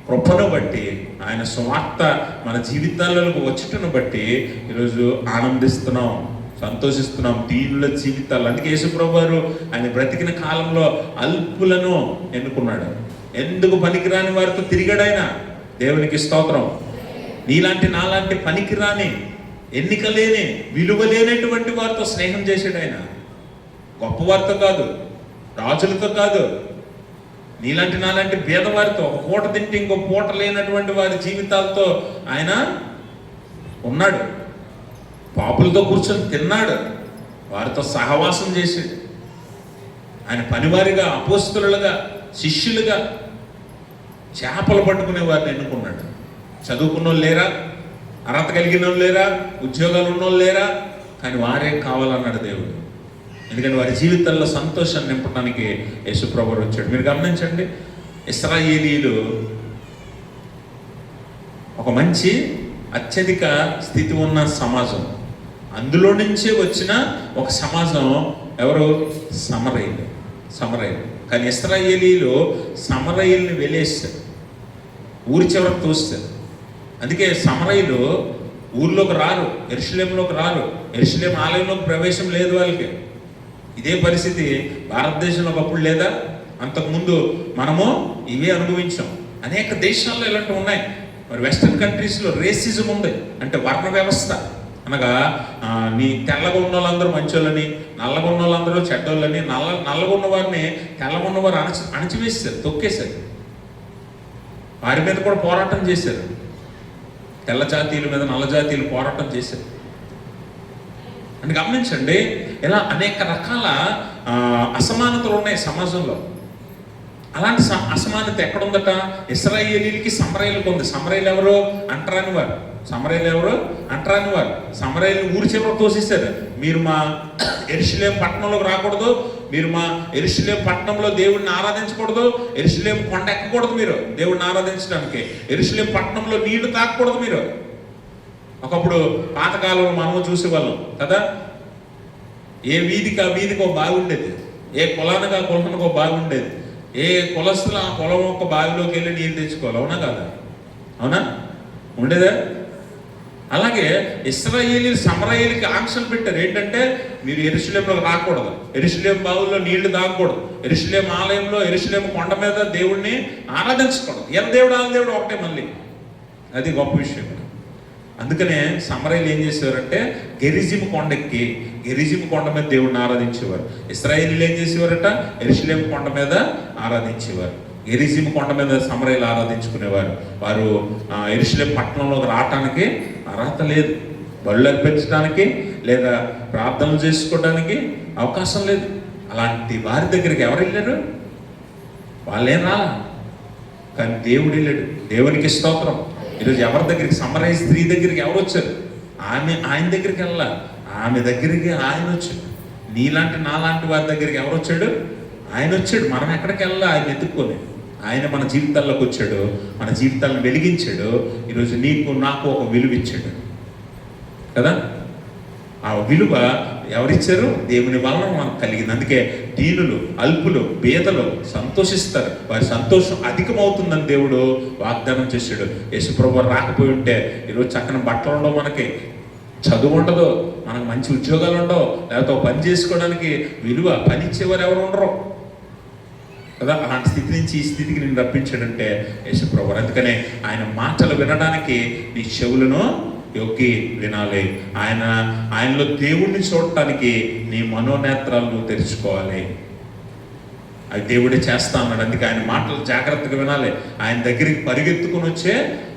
కృపను బట్టి, ఆయన సువార్త మన జీవితాలకు వచ్చటను బట్టి ఈరోజు ఆనందిస్తున్నాం, సంతోషిస్తున్నాం. దీనుల జీవితాలు. అందుకే యేసుప్రభువు వారు ఆయన బ్రతికిన కాలంలో అల్పులను ఎన్నుకున్నాడు. ఎందుకు పనికిరాని వారితో తిరిగాడు ఆయన. దేవునికి స్తోత్రం. నీలాంటి నాలాంటి పనికిరాని, ఎన్నిక లేని, విలువ లేనటువంటి వారితో స్నేహం చేశాడు ఆయన. గొప్పవారితో కాదు, రాజులతో కాదు, నీలాంటి నాలాంటి పేదవారితో, ఒక పూట తింటే ఇంకో పూట లేనటువంటి వారి జీవితాలతో ఆయన ఉన్నాడు. పాపులతో కూర్చొని తిన్నాడు, వారితో సహవాసం చేశాడు. ఆయన పనివారిగా, అపోస్తలులుగా, శిష్యులుగా చేపలు పట్టుకునే వారిని ఎన్నుకున్నాడు. చదువుకున్న వాళ్ళు లేరా, అర్హత కలిగిన వాళ్ళు లేరా, ఉద్యోగాలు ఉన్న వాళ్ళు లేరా, కానీ వారే కావాలన్నాడు దేవుడు. ఎందుకంటే వారి జీవితాల్లో సంతోషాన్ని నింపడానికి యేసుప్రభువు వచ్చాడు. మీరు గమనించండి, ఇశ్రాయేలీలు ఒక మంచి అత్యధిక స్థితి ఉన్న సమాజం. అందులో నుంచే వచ్చిన ఒక సమాజం ఎవరు? సమరయులు. కానీ ఇశ్రాయేలీలు సమరయుల్ని వెలేస్తారు, ఊరి చివరకు తోస్తారు. అందుకే సమరయులు ఊర్లోకి రారు, యెరూషలేములోకి రారు, యెరూషలేము ఆలయంలోకి ప్రవేశం లేదు వాళ్ళకి. ఇదే పరిస్థితి భారతదేశంలో ఒకప్పుడు లేదా? అంతకుముందు మనము ఇవే అనుభవించాం. అనేక దేశాల్లో ఇలాంటివి ఉన్నాయి. మరి వెస్టర్న్ కంట్రీస్లో రేసిజం ఉంది, అంటే వర్ణ వ్యవస్థ. అనగా నీ తెల్లగా ఉన్న వాళ్ళందరూ మంచోళ్ళని, నల్లగా ఉన్న వాళ్ళందరూ చెడ్డోళ్ళని, నల్లగా ఉన్న వారిని తెల్లగా ఉన్నవారు అణచివేశారు, తొక్కేశారు. వారి మీద కూడా పోరాటం చేశారు. తెల్ల జాతీయుల మీద నల్ల జాతీయులు పోరాటం చేశారు. అని గమనించండి, ఇలా అనేక రకాల అసమానతలు ఉన్నాయి సమాజంలో. అలాంటి అసమానత ఎక్కడుందట? ఇశ్రాయేలీలకి సమరయులకు ఉంది. సమరయులు ఎవరు? అంటరాని వారు. సమరయులు ఊరి చివరకు తోసేశారు. మీరు మా యెరూషలేము పట్టణంలోకి రాకూడదు, మీరు మా యెరూషలేము పట్టణంలో దేవుడిని ఆరాధించకూడదు, యెరూషలేము కొండ ఎక్కకూడదు మీరు దేవుడిని ఆరాధించడానికి, యెరూషలేము పట్టణంలో నీళ్లు తాకూడదు మీరు. ఒకప్పుడు పాతకాలంలో మనము చూసేవాళ్ళం కదా, ఏ వీధికి ఆ వీధికి ఒక బావి ఉండేది, ఏ కులానికి ఆ కులానికి ఒక బావి ఉండేది, ఏ కులస్తులు ఆ కులం ఒక బావిలోకి వెళ్ళి నీళ్ళు తెచ్చుకోవాలి. అవునా కాదా? అవునా? ఉండేదా? అలాగే ఇశ్రాయేలీలు సమరయులకి ఆంక్షలు పెట్టారు. ఏంటంటే మీరు యెరూషలేములోకి రాకూడదు, యెరూషలేము బావుల్లో నీళ్లు తాగకూడదు, యెరూషలేము ఆలయంలో, యెరూషలేము కొండ మీద దేవుడిని ఆరాధించకూడదు. దేవుడు వాళ్ళ దేవుడు ఒకటే. మళ్ళీ అది గొప్ప విషయం. అందుకనే సమరయులు ఏం చేసేవారంటే గెరిజిము కొండెక్కి, గెరిజిము కొండ మీద దేవుడిని ఆరాధించేవారు. ఇశ్రాయేలీలు ఏం చేసేవారట? యెరూషలేము కొండ మీద ఆరాధించేవారు. గెరిజిము కొండ మీద సమరయులు ఆరాధించుకునేవారు. వారు యెరూషలేము పట్టణంలోకి రావటానికి అర్హత లేదు, బళ్ళు అర్పించడానికి లేదా ప్రార్థనలు చేసుకోవడానికి అవకాశం లేదు. అలాంటి వారి దగ్గరికి ఎవరు వెళ్ళారు? వాళ్ళేం రాలా, కానీ దేవుడు వెళ్ళాడు. దేవునికి స్తోత్రం. ఈరోజు ఎవరి దగ్గరికి? సమరయ స్త్రీ దగ్గరికి ఎవరు వచ్చారు? ఆయన దగ్గరికి వెళ్ళాల, ఆమె దగ్గరికి ఆయన వచ్చాడు. నీలాంటి నాలాంటి వారి దగ్గరికి ఎవరు వచ్చాడు? ఆయన వచ్చాడు. మనం ఎక్కడికి వెళ్ళాలి? ఆయన ఎత్తుక్కొని ఆయన మన జీవితాల్లోకి వచ్చాడు, మన జీవితాలను వెలిగించాడు. ఈరోజు నీకు నాకు ఒక విలువ ఇచ్చాడు కదా. ఆ విలువ ఎవరిచ్చారు? దేవుని వలన మనకు కలిగింది. అందుకే దీనులు, అల్పులు, పేదలు సంతోషిస్తారు. వారి సంతోషం అధికమవుతుందని దేవుడు వాగ్దానం చేశాడు. యేసుప్రభువు రాకపోయి ఉంటే ఈరోజు చక్కని బట్టలు ఉండవు, మనకి చదువు ఉండదు, మనకు మంచి ఉద్యోగాలు ఉండవు, లేకపోతే ఒక పని చేసుకోవడానికి విలువ, పని ఇచ్చేవారు ఎవరు ఉండరు కదా. అలాంటి స్థితి నుంచి ఈ స్థితికి నేను రప్పించాడంటే యేసుప్రభువు. అందుకనే ఆయన మాటలు వినడానికి నీ చెవులను యొక్కి వినాలి. ఆయనలో దేవుణ్ణి చూడటానికి నీ మనోనేత్రాలను తెరుచుకోవాలి. అది దేవుడే చేస్తా అన్నాడు. అందుకే ఆయన మాటలు జాగ్రత్తగా వినాలి. ఆయన దగ్గరికి పరిగెత్తుకుని వచ్చే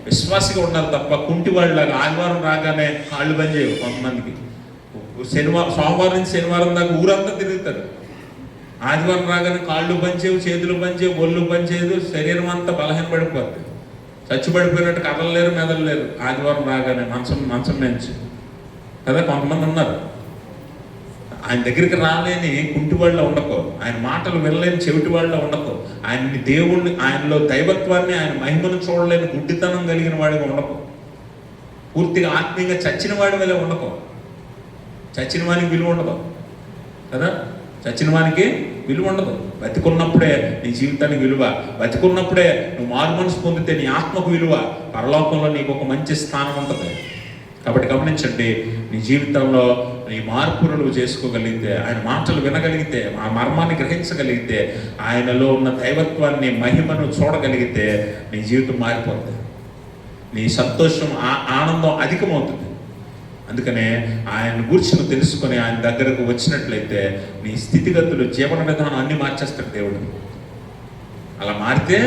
విశ్వాసిగా ఉండాలి తప్ప కుంటివాళ్ళలాగా ఆదివారం రాగానే కాళ్ళు బంద్ చేయవు. కొంతమందికి సోమవారం నుంచి శనివారం దాకా ఊరంతా తిరుగుతారు. ఆదివారం రాగానే కాళ్ళు బంచేవు, చేతులు బంచేవు, ఒళ్ళు బంచేదు, శరీరం అంతా బలహీన పడిపోద్ది. చచ్చిపడిపోయినట్టు కదలలేరు, మెదలలేరు. ఆదివారం రాగానే మంచం నుంచి కదా కొంతమంది ఉన్నారు. ఆయన దగ్గరికి రాలేని కుంటి వాళ్ళ ఉండకు, ఆయన మాటలు వినలేని చెవిటి వాళ్ళ ఉండకు, ఆయన్ని దేవుణ్ణి, ఆయనలో దైవత్వాన్ని, ఆయన మహిమను చూడలేని గుడ్డితనం కలిగిన వాడిగా ఉండకు, పూర్తిగా ఆత్మీయంగా చచ్చిన వాడి వల్ల ఉండకు. చచ్చిన వానికి విలువ ఉండదు కదా, చచ్చిన వానికి విలువ ఉండదు. బతికున్నప్పుడే నీ జీవితానికి విలువ, బతికున్నప్పుడే నువ్వు మారు మనసు పొందితే నీ ఆత్మకు విలువ, పరలోకంలో నీకు ఒక మంచి స్థానం ఉంటుంది. కాబట్టి గమనించండి, నీ జీవితంలో నీ మార్పులు నువ్వు చేసుకోగలిగితే, ఆయన మాటలు వినగలిగితే, ఆ మర్మాన్ని గ్రహించగలిగితే, ఆయనలో ఉన్న దైవత్వాన్ని, మహిమను చూడగలిగితే నీ జీవితం మారిపోతుంది, నీ సంతోషం, ఆనందం అధికమవుతుంది. అందుకనే ఆయన గురించి నువ్వు తెలుసుకొని ఆయన దగ్గరకు వచ్చినట్లయితే నీ స్థితిగతులు, జీవన విధానం అన్నీ మార్చేస్తాడు దేవుడు. అలా మారితే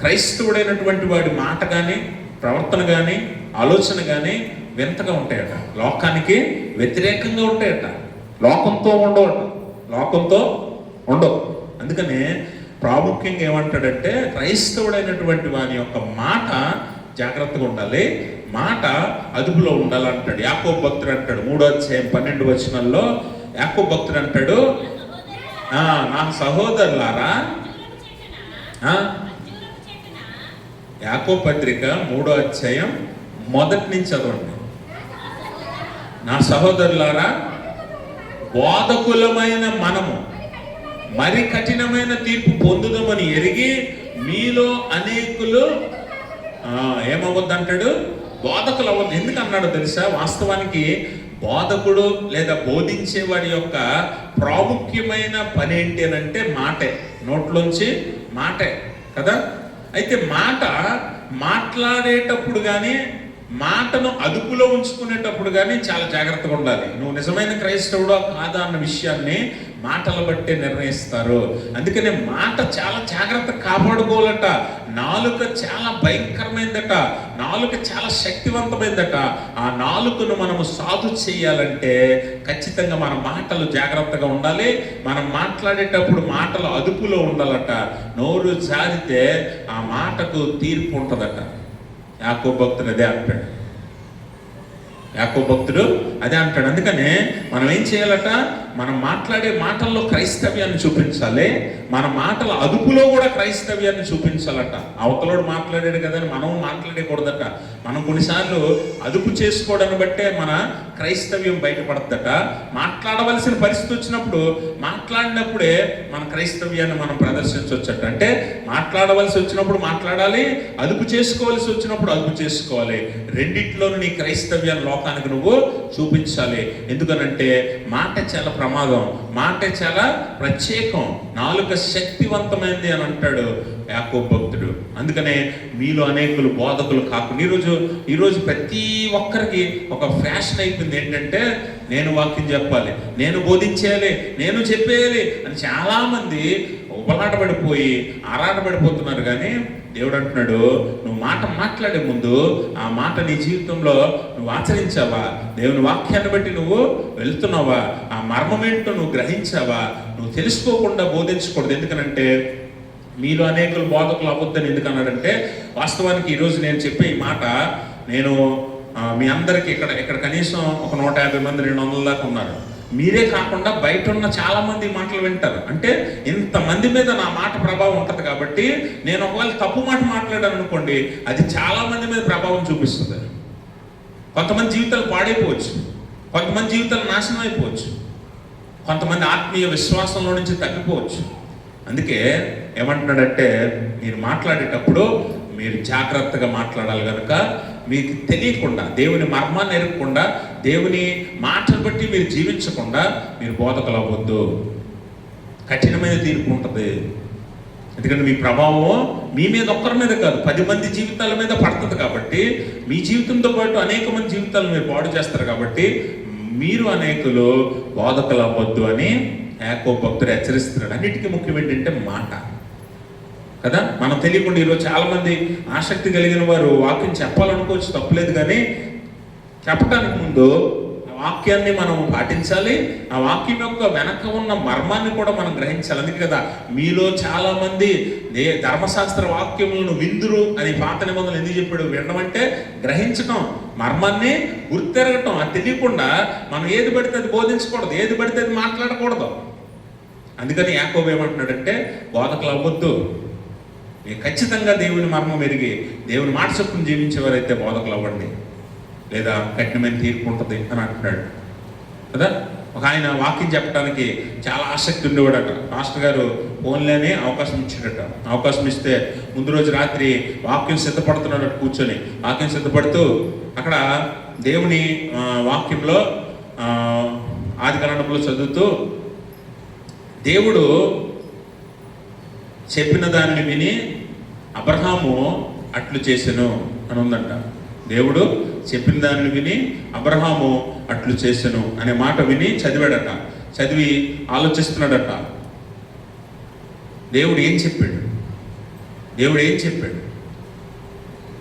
క్రైస్తవుడైనటువంటి వాడి మాట కానీ, ప్రవర్తన కానీ, ఆలోచన కానీ వింతగా ఉంటాయట, లోకానికి వ్యతిరేకంగా ఉంటాయట, లోకంతో ఉండవు. అందుకనే ప్రాముఖ్యంగా ఏమంటాడంటే, క్రైస్తవుడైనటువంటి వాని యొక్క మాట జాగ్రత్తగా ఉండాలి, మాట అదుపులో ఉండాలంటాడు. యాకోబు భక్తుడు అంటాడు 3వ అధ్యాయం 12వ వచనంలో, యాకోబు భక్తుడు అంటాడు, నా సహోదరులారా, యాకోబు పత్రిక 3వ అధ్యాయం 1 నుంచి చదవండి. నా సహోదరులారా, బోధకులమైన మనము మరి కఠినమైన తీర్పు పొందుదామని ఎరిగి మీలో అనేకులు ఏమవ్వద్దు అంటాడు, బోధకులు అవ్వద్దు. ఎందుకు అన్నాడో తెలుసా? వాస్తవానికి బోధకుడు లేదా బోధించేవాడి యొక్క ప్రాముఖ్యమైన పని ఏంటి అని అంటే మాటే, నోట్లోంచి మాటే కదా. అయితే మాట మాట్లాడేటప్పుడు కానీ, మాటను అదుపులో ఉంచుకునేటప్పుడు కానీ చాలా జాగ్రత్తగా ఉండాలి. నువ్వు నిజమైన క్రైస్తవుడో కాదా అన్న విషయాన్ని మాటలు బట్టే నిర్ణయిస్తారు. అందుకనే మాట చాలా జాగ్రత్త కాపాడుకోవాలట. నాలుక చాలా భయంకరమైందట, నాలుక చాలా శక్తివంతమైందట. ఆ నాలుకను మనము సాధు చేయాలంటే ఖచ్చితంగా మన మాటలు జాగ్రత్తగా ఉండాలి. మనం మాట్లాడేటప్పుడు మాటలు అదుపులో ఉండాలట. నోరు జారితే ఆ మాటకు తీర్పు ఉంటుందట. యాకోబు భక్తుడు అదే అంటాడు, యాకోబు భక్తుడు అదే అంటాడు. అందుకనే మనం ఏం చేయాలట, మనం మాట్లాడే మాటల్లో క్రైస్తవ్యాన్ని చూపించాలి, మన మాటల అదుపులో కూడా క్రైస్తవ్యాన్ని చూపించాలట. అవతలోడు మాట్లాడాడు కదా అని మనం మాట్లాడకూడదట. మనం కొన్నిసార్లు అదుపు చేసుకోవడాన్ని బట్టే మన క్రైస్తవ్యం బయటపడద్దట. మాట్లాడవలసిన పరిస్థితి వచ్చినప్పుడు, మాట్లాడినప్పుడే మన క్రైస్తవ్యాన్ని మనం ప్రదర్శించవచ్చట. అంటే మాట్లాడవలసి వచ్చినప్పుడు మాట్లాడాలి, అదుపు చేసుకోవాల్సి వచ్చినప్పుడు అదుపు చేసుకోవాలి. రెండిట్లోనూ నీ క్రైస్తవ్యాన్ని లోకానికి నువ్వు చూపించాలి. ఎందుకనంటే మాట చాలా ప్రమాదం, మాట చాలా ప్రత్యేకం, నాలుక శక్తివంతమైంది అని అంటాడు యాకోబు భక్తుడు. అందుకనే మీలో అనేకులు బోధకులు కాకుండా, ఈరోజు ప్రతి ఒక్కరికి ఒక ఫ్యాషన్ అయిపోయింది ఏంటంటే, నేను వాక్యం చెప్పాలి, నేను బోధించేయాలి, నేను చెప్పేయాలి అని చాలామంది ఉబలాటపడిపోయి ఆరాటపడిపోతున్నారు. కానీ దేవుడు అంటున్నాడు, నువ్వు మాట మాట్లాడే ముందు ఆ మాట నీ జీవితంలో నువ్వు ఆచరించావా, దేవుని వాక్యాన్ని బట్టి నువ్వు వెళ్తున్నావా, ఆ మర్మం ఏంటో నువ్వు గ్రహించావా, నువ్వు తెలుసుకోకుండా బోధించకూడదు. ఎందుకనంటే మీలో అనేకులు బోధకులు అవ్వద్దని ఎందుకన్నాడంటే, వాస్తవానికి ఈరోజు నేను చెప్పే ఈ మాట నేను మీ అందరికీ ఇక్కడ కనీసం ఒక 150 మంది 200 దాకా ఉన్నారు. మీరే కాకుండా బయట ఉన్న చాలా మంది మాటలు వింటారు. అంటే ఇంతమంది మీద నా మాట ప్రభావం ఉంటుంది. కాబట్టి నేను ఒకవేళ తప్పు మాట మాట్లాడాను అనుకోండి, అది చాలా మంది మీద ప్రభావం చూపిస్తుంది. కొంతమంది జీవితాలు పాడైపోవచ్చు, కొంతమంది జీవితాలు నాశనం అయిపోవచ్చు, కొంతమంది ఆత్మీయ విశ్వాసంలో నుంచి తగ్గిపోవచ్చు. అందుకే ఏమంటున్నాడంటే, మీరు మాట్లాడేటప్పుడు మీరు జాగ్రత్తగా మాట్లాడాలి. కనుక మీకు తెలియకుండా, దేవుని మర్మాన్ని ఎరగకుండా, దేవుని మాటలు బట్టి మీరు జీవించకుండా మీరు బోధకులు అవ్వద్దు. కఠినమైన తీర్పు ఉంటుంది. ఎందుకంటే మీ ప్రభావం మీ మీద ఒక్కరి మీద కాదు, 10 మంది జీవితాల మీద పడుతుంది. కాబట్టి మీ జీవితంతో పాటు అనేక మంది జీవితాలు మీరు పాడు చేస్తారు. కాబట్టి మీరు అనేకులు బోధకులు అవ్వద్దు అని యాకోబు భక్తుడు హెచ్చరిస్తున్నాడు. అన్నిటికీ ముఖ్యం ఏంటంటే మాట కదా. మనం తెలియకుండా ఈరోజు చాలా మంది ఆసక్తి కలిగిన వారు వాక్యం చెప్పాలనుకోవచ్చు, తప్పులేదు. కానీ చెప్పడానికి ముందు ఆ వాక్యాన్ని మనం పాటించాలి, ఆ వాక్యం యొక్క వెనక ఉన్న మర్మాన్ని కూడా మనం గ్రహించాలి. అందుకే కదా మీలో చాలా మంది ధర్మశాస్త్ర వాక్యములను విందురు అని పాత నిబంధనలు ఎందుకు చెప్పాడు? వినడం అంటే గ్రహించడం. మర్మాన్ని గుర్తెరగటం. అది తెలియకుండా మనం ఏది పడితే అది బోధించకూడదు, ఏది పడితే అది మాట్లాడకూడదు. అందుకని యాకోబు ఏమంటున్నాడంటే, బోధకులు అవ్వద్దు, మీరు ఖచ్చితంగా దేవుని మర్మం ఎరిగి దేవుని మాట చొప్పున జీవించేవారైతే బోధకులు అవ్వండి, లేదా కఠినమైన తీర్పు ఉంటుంది అని అంటున్నాడు కదా. ఒక ఆయన వాక్యం చెప్పడానికి చాలా ఆసక్తి ఉండేవాడట. మాస్టర్ గారు ఫోన్లోనే అవకాశం ఇచ్చాడట. అవకాశం ఇస్తే ముందు రోజు రాత్రి వాక్యం సిద్ధపడుతున్నాడు కూర్చొని. వాక్యం సిద్ధపడుతూ అక్కడ దేవుని వాక్యంలో ఆదికాండంలో చదువుతూ దేవుడు చెప్పిన దానిని విని అబ్రహాము అట్లు చేసెను అని ఉందంట. దేవుడు చెప్పిన దానిని విని అబ్రహాము అట్లు చేసెను అనే మాట విని చదివాడట. చదివి ఆలోచిస్తున్నాడట, దేవుడు ఏం చెప్పాడు, దేవుడు ఏం చెప్పాడు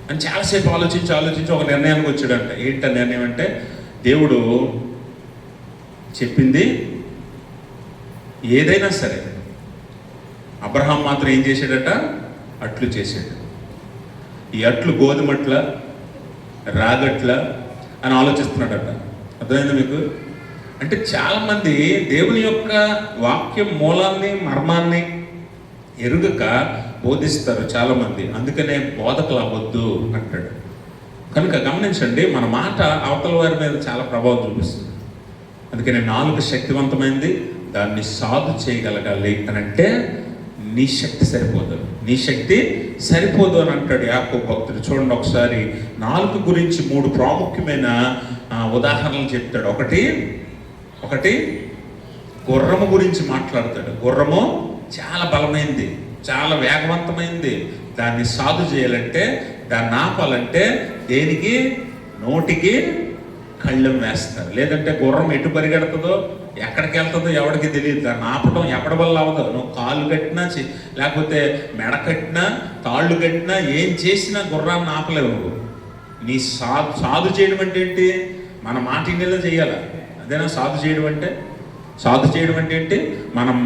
అని చాలాసేపు ఆలోచించి ఒక నిర్ణయానికి వచ్చాడంట. ఏంట నిర్ణయం అంటే, దేవుడు చెప్పింది ఏదైనా సరే అబ్రహాం మాత్రం ఏం చేశాడట, అట్లు చేశాడు. ఈ అట్లు గోధుమట్ల, రాగట్ల అని ఆలోచిస్తున్నాడట. అర్థమైందా మీకు? అంటే చాలామంది దేవుని యొక్క వాక్యం మూలాన్ని, మర్మాన్ని ఎరుగక బోధిస్తారు చాలామంది. అందుకనే బోధకులు అవ్వద్దు అంటాడు. కనుక గమనించండి, మన మాట అవతల వారి మీద చాలా ప్రభావం చూపిస్తుంది. అందుకని నాలుక శక్తివంతమైంది, దాన్ని సాధు చేయగలగాలి అని అంటే నీ శక్తి సరిపోదు, నీ శక్తి సరిపోదు అని అంటాడు యాకోబు భక్తుడు. చూడండి ఒకసారి నాలుక గురించి 3 ప్రాముఖ్యమైన ఉదాహరణలు చెప్తాడు. ఒకటి గుర్రము గురించి మాట్లాడతాడు. గుర్రము చాలా బలమైంది, చాలా వేగవంతమైంది. దాన్ని సాధు చేయాలంటే, దాన్ని ఆపాలంటే దేనికి? నోటికి కళ్ళెం వేస్తారు. లేదంటే గుర్రం ఎటు పరిగెడుతుందో, ఎక్కడికి వెళ్తుందో ఎవరికి తెలియదు. దాన్ని ఆపడం ఎవరి వల్ల అవ్వదు. నువ్వు కాళ్ళు కట్టినా, లేకపోతే మెడ కట్టినా, తాళ్ళు కట్టినా, ఏం చేసినా గుర్రాన్ని ఆపలేవు. నీ సాధు చేయడం అంటే ఏంటి? మన మాట ఇన్నేలా చేయాలి. అదేనా సాధు చేయడం అంటే? సాధు చేయడం అంటే ఏంటి?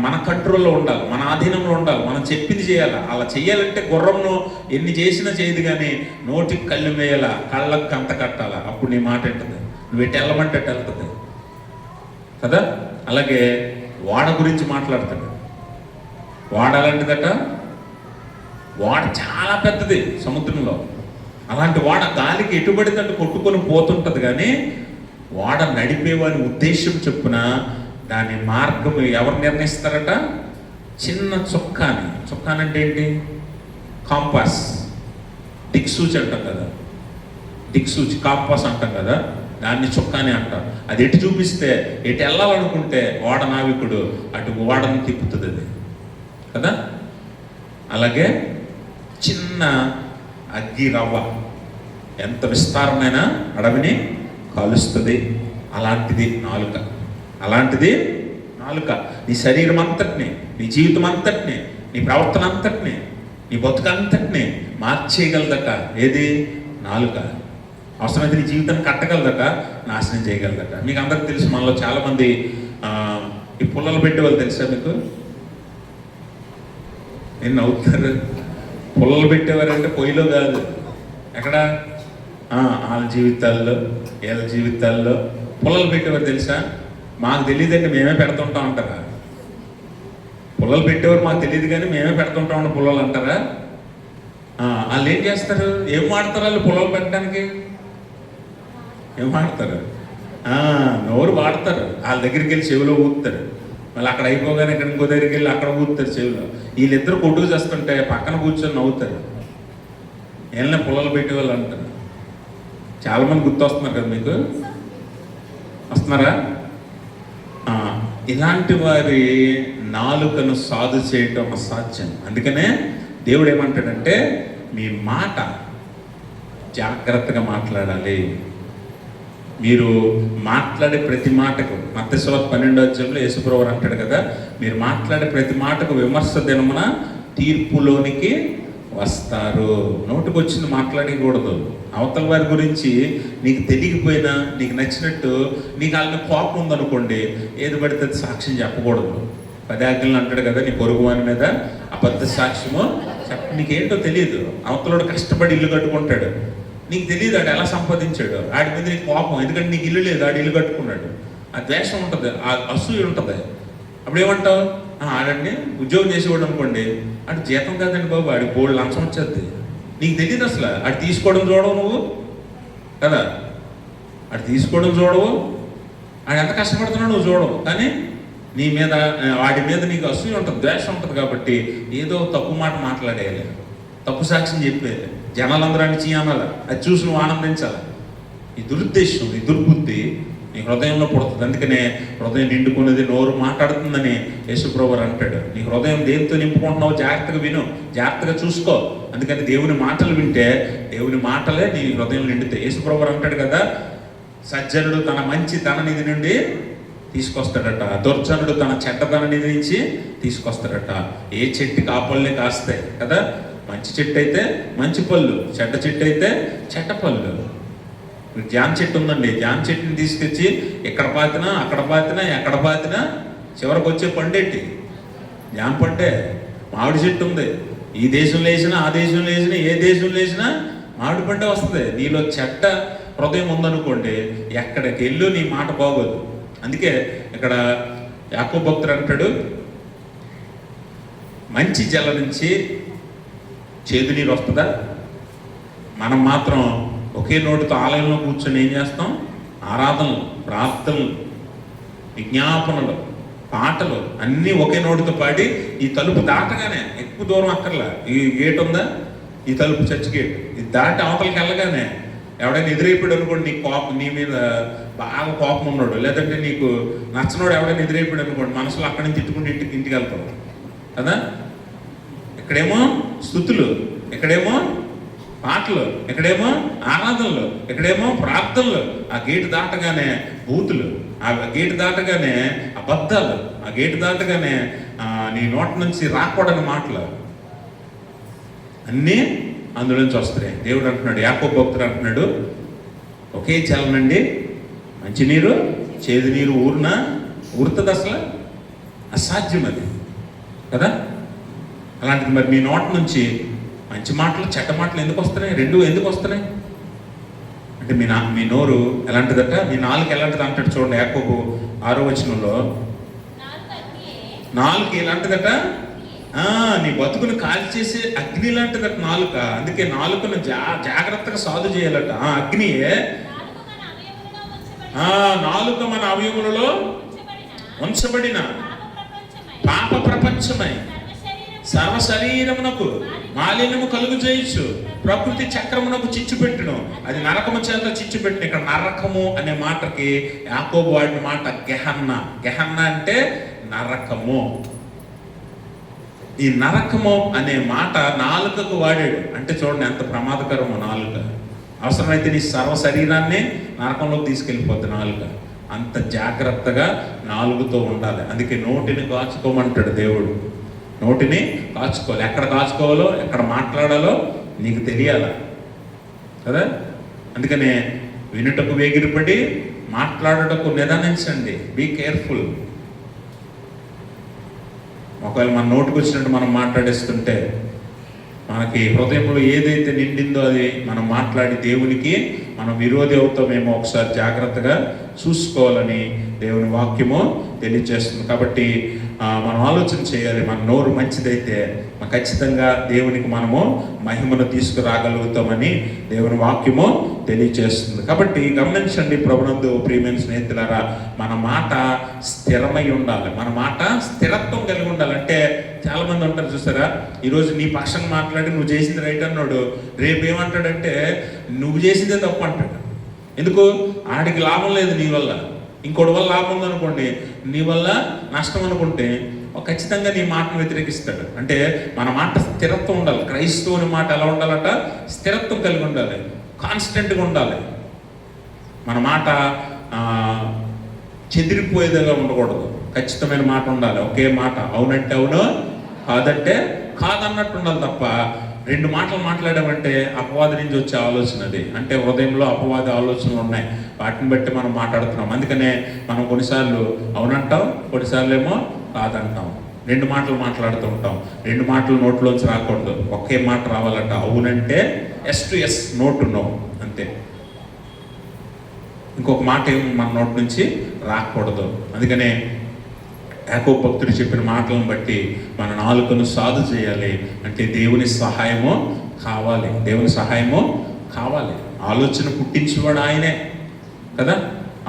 మన కంట్రోల్లో ఉండాలి, మన ఆధీనంలో ఉండాలి, మనం చెప్పింది చేయాలి. అలా చేయాలంటే గుర్రంను ఎన్ని చేసినా చేయదు, కానీ నోటికి కళ్ళు వేయాలా, కళ్ళకు కంత కట్టాలా, అప్పుడు నీ మాట ఏంటది, నువ్వు ఎటు వెళ్ళమంటే అటు వెళ్తుంది కదా. అలాగే వాడ గురించి మాట్లాడతాడు. వాడ అలాంటిదట, వాడ చాలా పెద్దది సముద్రంలో. అలాంటి వాడ గాలికి ఎటుబడితే కొట్టుకొని పోతుంటుంది, కానీ వాడ నడిపేవాని ఉద్దేశం చొప్పున దాని మార్గం ఎవరు నిర్ణయిస్తారట? చిన్న చుక్కాని అంటే ఏంటి? కాంపాస్, దిక్సూచి అంటాం కదా, దిక్సూచి కాంపాస్ అంటాం కదా, దాన్ని చుక్కాని అంటాం. అది ఎటు చూపిస్తే, ఎటు వెళ్ళాలనుకుంటే ఓడ నావికుడు అటు ఓడని తిప్పుతుంది అది కదా. అలాగే చిన్న అగ్గి రవ్వ ఎంత విస్తారమైన అడవిని కాలుస్తుంది. అలాంటిది నాలుక. నీ శరీరం అంతటిని, నీ జీవితం అంతటిని, నీ ప్రవర్తన అంతటిని, నీ బతుకంతటిని మార్చేయగలదట. ఏది? నాలుక. అవసరమైతే నీ జీవితాన్ని కట్టగలదట, నాశనం చేయగలదట. మీకు అందరికి తెలుసు, మనలో చాలామంది ఈ పుల్లలు పెట్టేవాళ్ళు తెలుసా మీకు? ఎన్ని అవుతారు? పుల్లలు పెట్టేవారంటే పొయ్యిలో కాదు, ఎక్కడ? వాళ్ళ జీవితాల్లో, వీళ్ళ జీవితాల్లో పుల్లలు పెట్టేవారు తెలుసా? మాకు తెలియదండి, మేమే పెడుతుంటాం అంటారా? పుల్లలు పెట్టేవారు మాకు తెలియదు కానీ మేమే పెడుతుంటాం పుల్లలు అంటారా? వాళ్ళు ఏం చేస్తారు? ఏం వాడతారు వాళ్ళు పుల్లలు పెట్టడానికి? ఏం వాడతారు? నోరు వాడతారు. వాళ్ళ దగ్గరికి వెళ్ళి చెవిలో ఊపుతారు. మళ్ళీ అక్కడ అయిపోగానే ఇక్కడ ఇంకో దగ్గరికి వెళ్ళి అక్కడ ఊపుతారు చెవిలో. వీళ్ళిద్దరు కొట్టుకు చేస్తుంటే పక్కన కూర్చొని నవ్వుతారు. ఏళ్ళనే పుల్లలు పెట్టేవాళ్ళు అంటారు. చాలామంది గుర్తొస్తున్నారు కదా మీకు, వస్తున్నారా? ఇలాంటి వారి నాలుకను సాధు చేయటం అసాధ్యం. అందుకనే దేవుడు ఏమంటాడంటే, మీ మాట జాగ్రత్తగా మాట్లాడాలి. మీరు మాట్లాడే ప్రతి మాటకు, మత్తయి సువార్త 12వ అధ్యాయంలో యేసుప్రభువు అంటాడు కదా, మీరు మాట్లాడే ప్రతి మాటకు విమర్శ దినమున తీర్పులోనికి వస్తారు. నోటికి వచ్చింది మాట్లాడకూడదు. అవతల వారి గురించి నీకు తెలియకపోయినా, నీకు నచ్చినట్టు, నీకు వాళ్ళని కోపం ఉందనుకోండి, ఏది పడితే సాక్ష్యం చెప్పకూడదు. 10 ఆజ్ఞలు అంటాడు కదా, నీ పొరుగు వాని మీద అబద్ధ సాక్ష్యము నీకేంటో తెలియదు. అవతలోడు కష్టపడి ఇల్లు కట్టుకుంటాడు, నీకు తెలియదు ఆడు ఎలా సంపాదించాడు, ఆడి మీద నీకు కోపం, ఎందుకంటే నీకు ఇల్లు లేదు, ఆడు ఇల్లు కట్టుకున్నాడు. ఆ ద్వేషం ఉంటుంది, ఆ అసూయ ఉంటుంది. అప్పుడు ఏమంటావు, ఆడండి ఉద్యోగం చేసేవాడు అనుకోండి, అటు జీతం కాదండి బాబు, ఆడికి బోల్డ్ లంచం వచ్చేది. నీకు తెలియదు అసలు, ఆడు తీసుకోవడం చూడవు నువ్వు కదా, ఆడు తీసుకోవడం చూడవు, ఆడు ఎంత కష్టపడుతున్నావు నువ్వు చూడవు. కానీ నీ మీద వాడి మీద నీకు అసూయ ఉంటుంది, ద్వేషం ఉంటుంది. కాబట్టి ఏదో తప్పు మాట మాట్లాడేయాలి, తప్పు సాక్ష్యం చెప్పేయాలి, జనాలందరూ అనిచి అనాలి, అది చూసి నువ్వు ఆనందించాలి. ఈ దురుద్దేశం, ఈ దుర్బుద్ధి నీ హృదయంలో పుడుతుంది. అందుకనే హృదయం నిండుకున్నది నోరు మాట్లాడుతుందని యేసుప్రభువు అంటాడు. నీ హృదయం దేనితో నింపుకుంటున్నావు జాగ్రత్తగా విను, జాగ్రత్తగా చూసుకో. అందుకని దేవుని మాటలు వింటే దేవుని మాటలే నీ హృదయం నిండితే. యేసుప్రభువు అంటాడు కదా, సజ్జనుడు తన మంచి ధననిధి నుండి తీసుకొస్తాడట, దుర్జనుడు తన చెడ్డ ధననిధి నుంచి తీసుకొస్తాడట. ఏ చెట్టుకి ఆ పళ్ళే కాస్తాయి కదా, మంచి చెట్టు అయితే మంచి పళ్ళు, చెడ్డ చెట్టు అయితే చెడ్డ పళ్ళు. జామ చెట్టు ఉందండి, జామ చెట్టుని తీసుకొచ్చి ఎక్కడ పాతినా అక్కడ పాతినా ఎక్కడ పాతినా చివరికి వచ్చే పండేటి జామ పండే. మామిడి చెట్టు ఉంది, ఈ దేశంలో వేసినా ఆ దేశంలో వేసినా ఏ దేశంలో వేసినా మామిడి పండే వస్తుంది. నీలో చెడ్డ హృదయం ఉందనుకోండి, ఎక్కడికి వెళ్ళు నీ మాట బాగోదు. అందుకే ఇక్కడ యాకోబు భక్తుడు అంటాడు, మంచి జల నుంచి చేదు నీరు వస్తుందా? మనం మాత్రం ఒకే నోటితో ఆలయంలో కూర్చొని ఏం చేస్తాం, ఆరాధనలు, ప్రార్థనలు, విజ్ఞాపనలు, పాటలు అన్నీ ఒకే నోటితో పాడి ఈ తలుపు దాటగానే, ఎక్కువ దూరం అక్కర్లా, ఈ గేట్ ఉందా, ఈ తలుపు చర్చ్ గేట్, ఇది దాటి అవతలకి వెళ్ళగానే ఎవడైనా ఎదురైపోయాడు అనుకోండి, నీకు కోపం, నీ మీద బాగా కోపం ఉన్నాడు, లేదంటే నీకు నచ్చనోడు ఎవడైనా ఎదురైపోయాడు అనుకోండి, మనసులో అక్కడి నుంచి తిట్టుకుంటూ ఇంటికి వెళ్తావు కదా. ఇక్కడేమో స్తుతులు, ఇక్కడేమో పాటలు, ఎక్కడేమో ఆరాధనలు, ఎక్కడేమో ప్రార్థనలు. ఆ గేటు దాటగానే బూతులు, ఆ గేటు దాటగానే అబద్ధాలు, ఆ గేటు దాటగానే నీ నోటి నుంచి రాకూడని మాటలు అన్నీ అందులోంచి వస్తున్నాయి. దేవుడు అంటున్నాడు, యాకోబు భక్తుడు అంటున్నాడు, ఒకే చలనండి మంచినీరు చేదు నీరు ఊరుతుంది, అసలు అసాధ్యం అది కదా. అలాంటిది మరి మీ నోటి నుంచి మంచి మాటలు చెడ్డ మాటలు ఎందుకు వస్తున్నాయి? రెండు ఎందుకు వస్తున్నాయి అంటే మీ నోరు ఎలాంటిదట, మీ నాలుగు ఎలాంటిది అంటాడు చూడండి. యాకోబు 6వ వచనంలో, నాలుగు ఎలాంటిదట, నీ బతుకును కాల్చి చేసే అగ్ని లాంటిదట నాలుక. అందుకే నాలుకను జాగ్రత్తగా సాధు చేయాలట. అగ్నియే నాలుక మన అవయములలో ఉంచబడిన పాప ప్రపంచమై సర్వ శరీరమునకు మాలిన్యము కలుగు చేయొచ్చు, ప్రకృతి చక్రమునకు చిచ్చు పెట్టును, అది నరకము చేత చిచ్చు పెట్టిన. ఇక్కడ నరకము అనే మాటకి యాకోబు వాడిన మాట గెహన్నా. గెహన్నా అంటే నరకము. ఈ నరకము అనే మాట నాలుకకు వాడాడు. అంటే చూడండి ఎంత ప్రమాదకరమో నాలుక. అవసరమైతే నీ సర్వ శరీరాన్ని నరకంలోకి తీసుకెళ్ళిపోద్ది నాలుక. అంత జాగ్రత్తగా నాలుగుతో ఉండాలి. అందుకే నోటిని కాచుకోమంటాడు దేవుడు. నోటిని కాచుకోవాలి. ఎక్కడ కాచుకోవాలో, ఎక్కడ మాట్లాడాలో నీకు తెలియాల కదా. అందుకనే వినుటకు వేగిరపడి మాట్లాడుటకు నిదానించండి. Be careful. ఒకవేళ మన నోటికి వచ్చినట్టు మనం మాట్లాడేస్తుంటే మనకి హృదయంలో ఏదైతే నిండిందో అది మనం మాట్లాడి దేవునికి మనం విరోధి అవుతామేమో ఒకసారి జాగ్రత్తగా చూసుకోవాలని దేవుని వాక్యము తెలియజేస్తుంది. కాబట్టి మనం ఆలోచన చేయాలి. మన నోరు మంచిదైతే ఖచ్చితంగా దేవునికి మనము మహిమను తీసుకురాగలుగుతామని దేవుని వాక్యము తెలియజేస్తుంది. కాబట్టి గమనించండి ప్రభునందు ప్రియమైన స్నేహితులారా, మన మాట స్థిరమై ఉండాలి. మన మాట స్థిరత్వం కలిగి ఉండాలి. అంటే చాలా మంది ఉంటారు చూసారా, ఈరోజు నీ పక్షాన్ని మాట్లాడి నువ్వు చేసింది రైట్ అన్నాడు, రేపు ఏమంటాడంటే నువ్వు చేసిందే తప్పు అంటాడు. ఎందుకు? ఆడికి లాభం లేదు నీ వల్ల, ఇంకోటి వల్ల లాభం ఉందనుకోండి, నీ వల్ల నష్టం అనుకుంటే ఖచ్చితంగా నీ మాటను వ్యతిరేకిస్తాడు. అంటే మన మాట స్థిరత్వం ఉండాలి. క్రైస్తవుని మాట ఎలా ఉండాలట? స్థిరత్వం కలిగి ఉండాలి, కాన్స్టెంట్గా ఉండాలి. మన మాట చెదిరిపోయేదిగా ఉండకూడదు. ఖచ్చితమైన మాట ఉండాలి. ఒకే మాట, అవునంటే అవును, కాదంటే కాదన్నట్టు ఉండాలి తప్ప రెండు మాటలు మాట్లాడామంటే అపవాది నుంచి వచ్చే ఆలోచన అది. అంటే హృదయంలో అపవాది ఆలోచనలు ఉన్నాయి, వాటిని బట్టి మనం మాట్లాడుతున్నాం. అందుకనే మనం కొన్నిసార్లు అవునంటాం, కొన్నిసార్లు ఏమో కాదంటాం. రెండు మాటలు మాట్లాడుతూ ఉంటాం. రెండు మాటలు నోట్లోంచి రాకూడదు, ఒకే మాట రావాలంట. అవునంటే yes to yes, no to no, అంతే. ఇంకొక మాట ఏం మన నోటి నుంచి రాకూడదు. అందుకనే యాకోబు భక్తుడు చెప్పిన మాటలను బట్టి మన నాలుకను సాధు చేయాలి. అంటే దేవుని సహాయము కావాలి, దేవుని సహాయము కావాలి. ఆలోచన పుట్టించేవాడు ఆయనే కదా,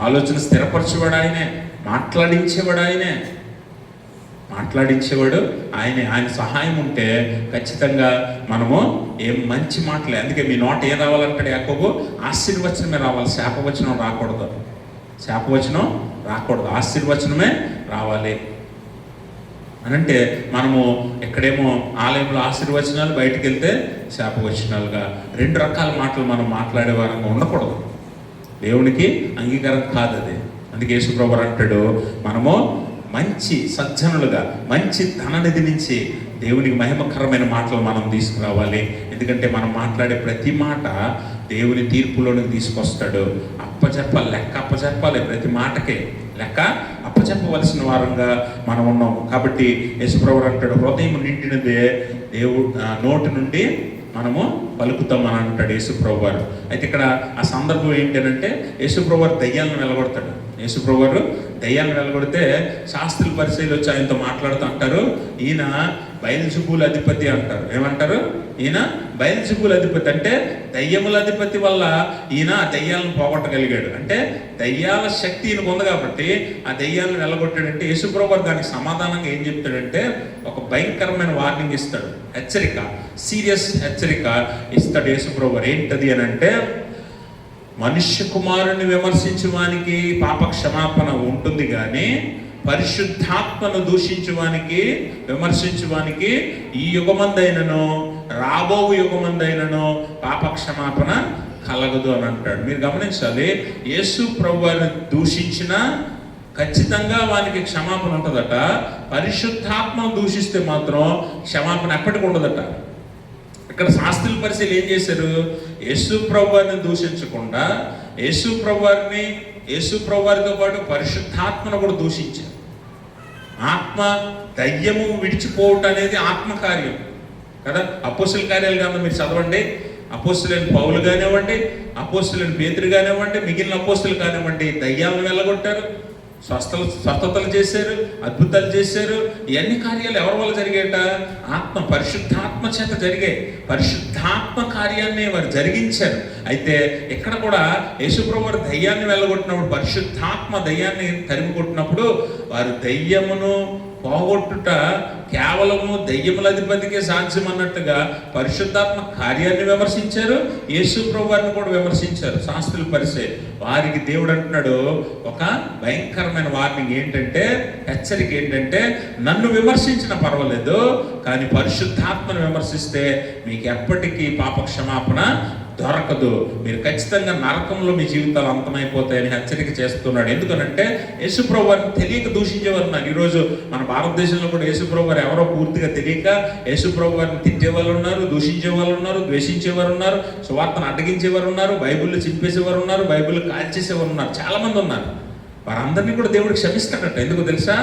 ఆలోచన స్థిరపరచేవాడు ఆయనే, మాట్లాడించేవాడు ఆయనే, మాట్లాడించేవాడు ఆయనే. ఆయన సహాయం ఉంటే ఖచ్చితంగా మనము ఏం మంచి మాటలే. అందుకే మీ నోట ఏం రావాలంటాడు యాకోబు? ఆశీర్వచనమే రావాలి, శాపవచనం రాకూడదు. శాపవచనం రాకూడదు, ఆశీర్వచనమే రావాలి. అని అంటే మనము ఎక్కడేమో ఆలయంలో ఆశీర్వచనాలు, బయటకు వెళ్తే శాపవచనాలుగా, రెండు రకాల మాటలు మనం మాట్లాడే వారంగా ఉండకూడదు. దేవునికి అంగీకారం కాదు అది. అందుకే యేసుప్రభువు అంటాడు, మనము మంచి సజ్జనులుగా, మంచి ధననిధి నుంచి దేవునికి మహిమకరమైన మాటలు మనం తీసుకురావాలి. ఎందుకంటే మనం మాట్లాడే ప్రతి మాట దేవుని తీర్పులోనికి తీసుకొస్తాడు. అప్పచెప్పాలి, లెక్క అప్పచెప్పాలి. ప్రతి మాటకే లెక్క అప్పచెప్పవలసిన వారంగా మనం ఉన్నాం. కాబట్టి యేసుప్రభువు అంటాడు, హృదయం నిండినదే నోటి నుండి మనము పలుకుతామని అంటాడు యేసుప్రభువు వారు. అయితే ఇక్కడ ఆ సందర్భం ఏంటంటే, యేసుప్రభువు వారు దయ్యాలను వెలగొడతాడు. యేసుప్రభువు వారు దయ్యాలను వెలగొడితే శాస్త్రుల పరిచయలు వచ్చి ఆయనతో మాట్లాడుతూ అంటారు, ఈయన బయల్జెబూల్ అధిపతి అంటారు. ఏమంటారు? ఈయన బయల్జెబూల్ అధిపతి. అంటే దయ్యముల అధిపతి వల్ల ఈయన ఆ దయ్యాలను పోగొట్టగలిగాడు. అంటే దయ్యాల శక్తి ఈయనకు ఉంది కాబట్టి ఆ దయ్యాలను వెలగొట్టాడంటే యేసుప్రభువు వారు దానికి సమాధానంగా ఏం చెప్తాడంటే, ఒక భయంకరమైన వార్నింగ్ ఇస్తాడు, హెచ్చరిక, సీరియస్ హెచ్చరిక ఇస్తాడు యేసుప్రభువు వారు. ఏంటది అని అంటే, మనుష్య కుమారుని విమర్శించువానికి పాప క్షమాపణ ఉంటుంది కానీ పరిశుద్ధాత్మను దూషించువానికి, విమర్శించువానికి ఈ యుగమందైనను రాబో యుగమందైనను పాప క్షమాపణ కలగదు అని అంటాడు. మీరు గమనించాలి, యేసు ప్రభువుని దూషించినా ఖచ్చితంగా వానికి క్షమాపణ ఉంటుందట. పరిశుద్ధాత్మను దూషిస్తే మాత్రం క్షమాపణ ఎప్పటికి ఉండదట. ఇక్కడ శాస్త్రుల పరిశీలి ఏం చేశారు? యేసు ప్రభువారిని దూషించకుండా యేసు ప్రభువారితో పాటు పరిశుద్ధాత్మను కూడా దూషించారు. ఆత్మ దయ్యము విడిచిపోవటం అనేది ఆత్మకార్యం కదా. అపోస్తుల కార్యాలు గ్రంథం మీరు చదవండి. అపోస్తులైన పౌలు కానివ్వండి, అపోస్తులైన పేతురు కానివ్వండి, మిగిలిన అపోస్తులు కానివ్వండి, దయ్యాలను వెళ్ళగొట్టారు, స్వస్థతలు చేశారు, అద్భుతాలు చేశారు. ఇవన్నీ కార్యాలు ఎవరి వల్ల జరిగాయట? పరిశుద్ధాత్మ చేత జరిగాయి. పరిశుద్ధాత్మ కార్యాన్ని వారు జరిగించారు. అయితే ఇక్కడ కూడా యేసుప్రభువు వారు దయ్యాన్ని వెళ్ళగొట్టినప్పుడు, పరిశుద్ధాత్మ దయ్యాన్ని తరిమి కొట్టినప్పుడు, వారు దయ్యమును పోగొట్టుట కేవలము దయ్యముల అధిపతికే సాధ్యం అన్నట్టుగా పరిశుద్ధాత్మ కార్యాన్ని విమర్శించారు, యేసు ప్రభు వారిని కూడా విమర్శించారు శాస్త్రుల పరిచయం. వారికి దేవుడు అంటున్నాడు ఒక భయంకరమైన వార్నింగ్ ఏంటంటే, హెచ్చరిక ఏంటంటే, నన్ను విమర్శించిన పర్వాలేదు కానీ పరిశుద్ధాత్మను విమర్శిస్తే మీకు ఎప్పటికీ పాప క్షమాపణ దొరకదు, మీరు ఖచ్చితంగా నరకంలో మీ జీవితాలు అంతమైపోతాయని హెచ్చరిక చేస్తున్నాడు. ఎందుకనంటే యేసుప్రభు వారిని తెలియక దూషించేవారు ఉన్నారు. ఈరోజు మన భారతదేశంలో కూడా యేసుప్రభు వారు ఎవరో పూర్తిగా తెలియక యేసుప్రభు వారిని తిట్టే వాళ్ళు ఉన్నారు, దూషించే వాళ్ళు ఉన్నారు, ద్వేషించేవారు ఉన్నారు, సువార్తను అడ్డగించేవారు ఉన్నారు, బైబిల్లో చింపేసేవారు ఉన్నారు, బైబిల్ కాల్చేసేవారు ఉన్నారు, చాలా మంది ఉన్నారు. వారందరినీ కూడా దేవుడు క్షమిస్తాడట. ఎందుకు తెలుసా?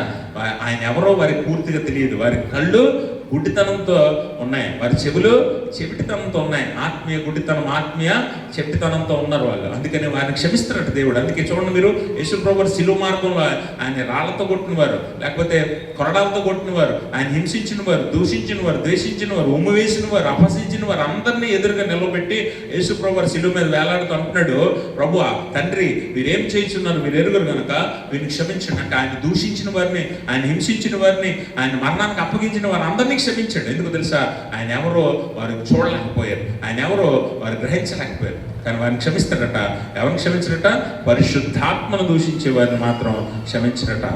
ఆయన ఎవరో వారికి పూర్తిగా తెలియదు. వారి కళ్ళు గుడ్డితనంతో ఉన్నాయి, వారి చెవులు చెవిటితనంతో ఉన్నాయి. ఆత్మీయ గుడ్డితనం, ఆత్మీయ చెవిటితనంతో ఉన్నారు వాళ్ళు. అందుకని వారిని క్షమిస్తారట దేవుడు. అందుకే చూడండి మీరు, యేసుప్రభు శిలువ మార్గంలో ఆయన రాళ్లతో కొట్టిన వారు, లేకపోతే కొరడాలతో కొట్టిన వారు, ఆయన హింసించిన వారు, దూషించిన వారు, ద్వేషించిన వారు, ఉమ్ము వేసిన వారు, అపహసించిన వారు అందరినీ ఎదురుగా నిలబెట్టి యేసుప్రభు వారు శిలువ మీద వేలాడుతూ అంటున్నాడు, ప్రభువా తండ్రి వీరేం చేయించున్నారు మీరు ఎరుగురు కనుక వీరిని క్షమించండి. అంటే ఆయన దూషించిన వారిని, ఆయన హింసించిన వారిని, ఆయన మరణానికి అప్పగించిన వారు అందరినీ క్షమించాడు. ఎందుకు తెలుసా? ఆయన ఎవరో వారు చూడలేకపోయారు, ఆయన ఎవరో వారు గ్రహించలేకపోయారు, కానీ వారిని క్షమిస్తాడట. ఎవరిని క్షమించడట? పరిశుద్ధాత్మను దూషించే వారిని మాత్రం క్షమించడట.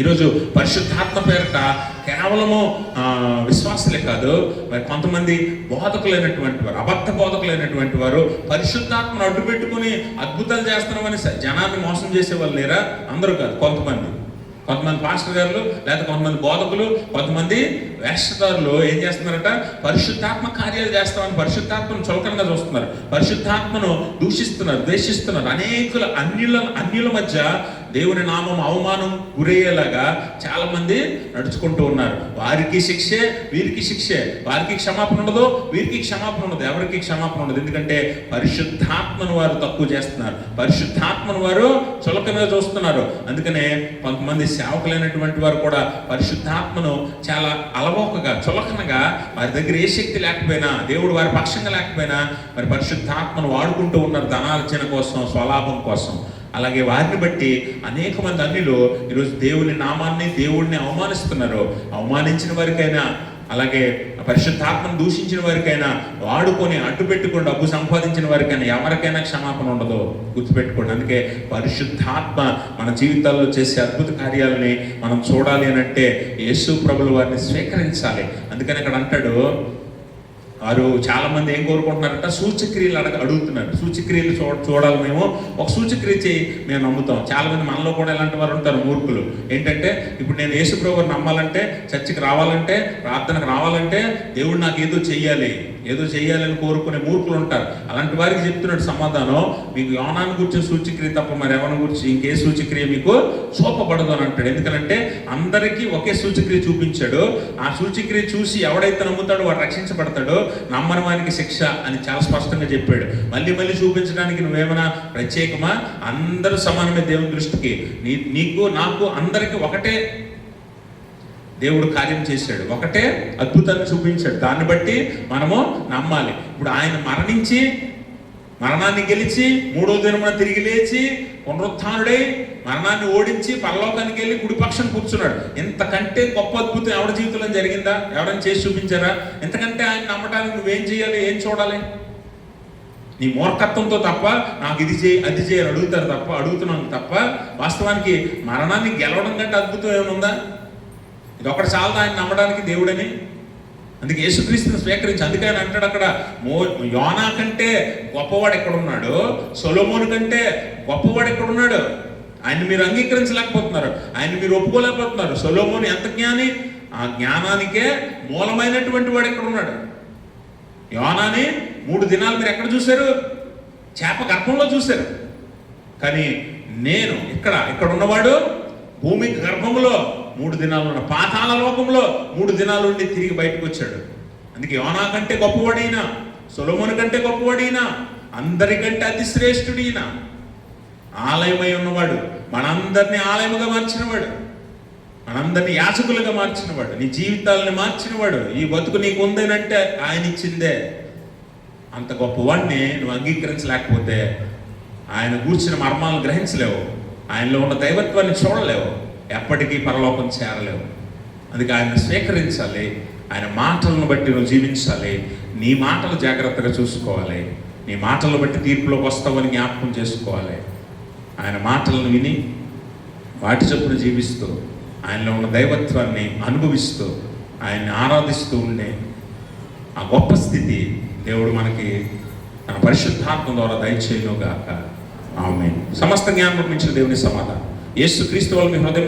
ఈరోజు పరిశుద్ధాత్మ పేరట కేవలము విశ్వాసులే కాదు, మరి కొంతమంది బోధకులైనటువంటి వారు, అబద్ధ బోధకులైనటువంటి వారు పరిశుద్ధాత్మను అడ్డు పెట్టుకుని అద్భుతాలు చేస్తున్నామని జనాన్ని మోసం చేసే వాళ్ళు లేరా? అందరూ కాదు, కొంతమంది పాస్టర్ గారులు, లేదా కొంతమంది బోధకులు, కొంతమంది వేషధారులు ఏం చేస్తున్నారట, పరిశుద్ధాత్మ కార్యాలు చేస్తామని పరిశుద్ధాత్మను చులకనగా చూస్తున్నారు, పరిశుద్ధాత్మను దూషిస్తున్నారు, ద్వేషిస్తున్నారు. అన్యుల మధ్య దేవుని నామం అవమానం గురయ్యేలాగా చాలా మంది నడుచుకుంటూ ఉన్నారు. వారికి శిక్షే, వీరికి శిక్షే. వారికి క్షమాపణ ఉండదు, వీరికి క్షమాపణ ఉండదు, ఎవరికి క్షమాపణ ఉండదు. ఎందుకంటే పరిశుద్ధాత్మను వారు తక్కువ చేస్తున్నారు, పరిశుద్ధాత్మను వారు చులకనగా చూస్తున్నారు. అందుకనే కొంతమంది సేవకులైనటువంటి వారు కూడా పరిశుద్ధాత్మను చాలా అలవోకగా, చులకనగా, వారి దగ్గర ఏ శక్తి లేకపోయినా, దేవుడు వారి పక్షంగా లేకపోయినా మరి పరిశుద్ధాత్మను వాడుకుంటూ ఉన్నారు ధనార్జన కోసం, స్వలాభం కోసం. అలాగే వారిని బట్టి అనేక మంది అన్యులు ఈరోజు దేవుని నామాన్ని, దేవుడిని అవమానిస్తున్నారు. అవమానించిన వారికైనా, అలాగే పరిశుద్ధాత్మను దూషించిన వారికైనా, వాడుకొని అడ్డు పెట్టుకొని డబ్బు సంపాదించిన వారికైనా ఎవరికైనా క్షమాపణ ఉండదు, గుర్తుపెట్టుకోండి. అందుకే పరిశుద్ధాత్మ మన జీవితాల్లో చేసే అద్భుత కార్యాలని మనం చూడాలి అని అంటే యేసు ప్రభుల వారిని స్వీకరించాలి. అందుకని అక్కడ అంటాడు, వారు చాలా మంది ఏం కోరుకుంటున్నారంట, సూచక్రియలు అడుగుతున్నారు. సూచక్రియలు చూడాలి, మేము ఒక సూచక్రియ చేయి, మేము నమ్ముతాం. చాలా మంది మనలో కూడా ఇలాంటి వారు ఉంటారు, మూర్ఖులు. ఏంటంటే ఇప్పుడు నేను యేసు ప్రభువుని నమ్మాలంటే, చర్చికి రావాలంటే, ప్రార్థనకు రావాలంటే దేవుడు నాకు ఏదో చెయ్యాలని కోరుకునే మూర్ఖులు ఉంటారు. అలాంటి వారికి చెప్తున్నాడు సమాధానం, మీకు యోనాను గురించి సూచక్రియ తప్ప మరి ఎవరిని గురించి ఇంకే సూచక్రియ మీకు చూపబడదు అని అంటాడు. ఎందుకంటే అందరికీ ఒకే సూచక్రియ చూపించాడు. ఆ సూచక్రియ చూసి ఎవడైతే నమ్ముతాడో వాడు రక్షించబడతాడో, నమ్మని వానికి శిక్ష అని చాలా స్పష్టంగా చెప్పాడు. మళ్ళీ చూపించడానికి నువ్వేమైనా ప్రత్యేకమా? అందరూ సమానమే దేవుని దృష్టికి. నీకు నాకు అందరికీ ఒకటే దేవుడు కార్యం చేశాడు, ఒకటే అద్భుతాన్ని చూపించాడు. దాన్ని బట్టి మనము నమ్మాలి. ఇప్పుడు ఆయన మరణాన్ని గెలిచి 3వ దినమున తిరిగి లేచి పునరుత్థానుడై మరణాన్ని ఓడించి పరలోకానికి వెళ్ళి కుడిపక్షం కూర్చున్నాడు. ఇంతకంటే గొప్ప అద్భుతం ఎవరి జీవితంలో జరిగిందా? ఎవరైనా చేసి చూపించారా? ఎంతకంటే ఆయన నమ్మటానికి నువ్వేం చేయాలి, ఏం చూడాలి? నీ మూర్ఖత్వంతో తప్ప నాకు ఇది చేయి, అది చేయి అడుగుతున్నాను తప్ప వాస్తవానికి మరణాన్ని గెలవడం కంటే అద్భుతం ఏమైనా? ఇది ఒకటి చాలదా ఆయన నమ్మడానికి దేవుడని? అందుకే యేసుక్రీస్తుని స్వీకరించి, అందుకే ఆయన అంటాడు అక్కడ, యోనా కంటే గొప్పవాడు ఎక్కడున్నాడు, సొలొమోను కంటే గొప్పవాడు ఎక్కడున్నాడు? ఆయన మీరు అంగీకరించలేకపోతున్నారు, ఆయన మీరు ఒప్పుకోలేకపోతున్నారు. సొలొమోను ఎంత జ్ఞాని, ఆ జ్ఞానానికే మూలమైనటువంటి వాడు ఎక్కడున్నాడు? యోనాని 3 దినాలు మీరు ఎక్కడ చూశారు? చేప గర్భంలో చూశారు. కానీ నేను ఇక్కడ ఉన్నవాడు భూమి గర్భంలో 3 దినాలు ఉన్న, పాతాళ లోకంలో 3 దినాలు ఉండి తిరిగి బయటకు వచ్చాడు. అందుకే యోనా కంటే గొప్పవాడైనా, సొలొమోను కంటే గొప్పవాడైనా, అందరికంటే అతి శ్రేష్ఠుడైనా, ఆలయమై ఉన్నవాడు, మనందరినీ ఆలయముగా మార్చినవాడు, మనందరినీ యాచకులుగా మార్చినవాడు, నీ జీవితాలని మార్చినవాడు. ఈ బతుకు నీకు ఉందేనంటే ఆయన ఇచ్చిందే. అంత గొప్పవాడిని నువ్వు అంగీకరించలేకపోతే ఆయన గూర్చిన మర్మాలను గ్రహించలేవు, ఆయనలో ఉన్న దైవత్వాన్ని చూడలేవు, ఎప్పటికీ పరలోకం చేరలేవు. అందుకే ఆయన స్వీకరించాలి, ఆయన మాటలను బట్టి నువ్వు జీవించాలి. నీ మాటలు జాగ్రత్తగా చూసుకోవాలి, నీ మాటలను బట్టి తీర్పులోకి వస్తావని జ్ఞాపకం చేసుకోవాలి. ఆయన మాటలను విని వాటి చొప్పున జీవిస్తూ, ఆయనలో ఉన్న దైవత్వాన్ని అనుభవిస్తూ, ఆయన్ని ఆరాధిస్తూ ఉండే ఆ గొప్ప స్థితి దేవుడు మనకి తన పరిశుద్ధాత్మ ద్వారా దయచేయునుగాక. ఆమేన్. సమస్త జ్ఞానం మించిన దేవుని సమాధానం యేసుక్రీస్తు వల్ల మీ హృదయం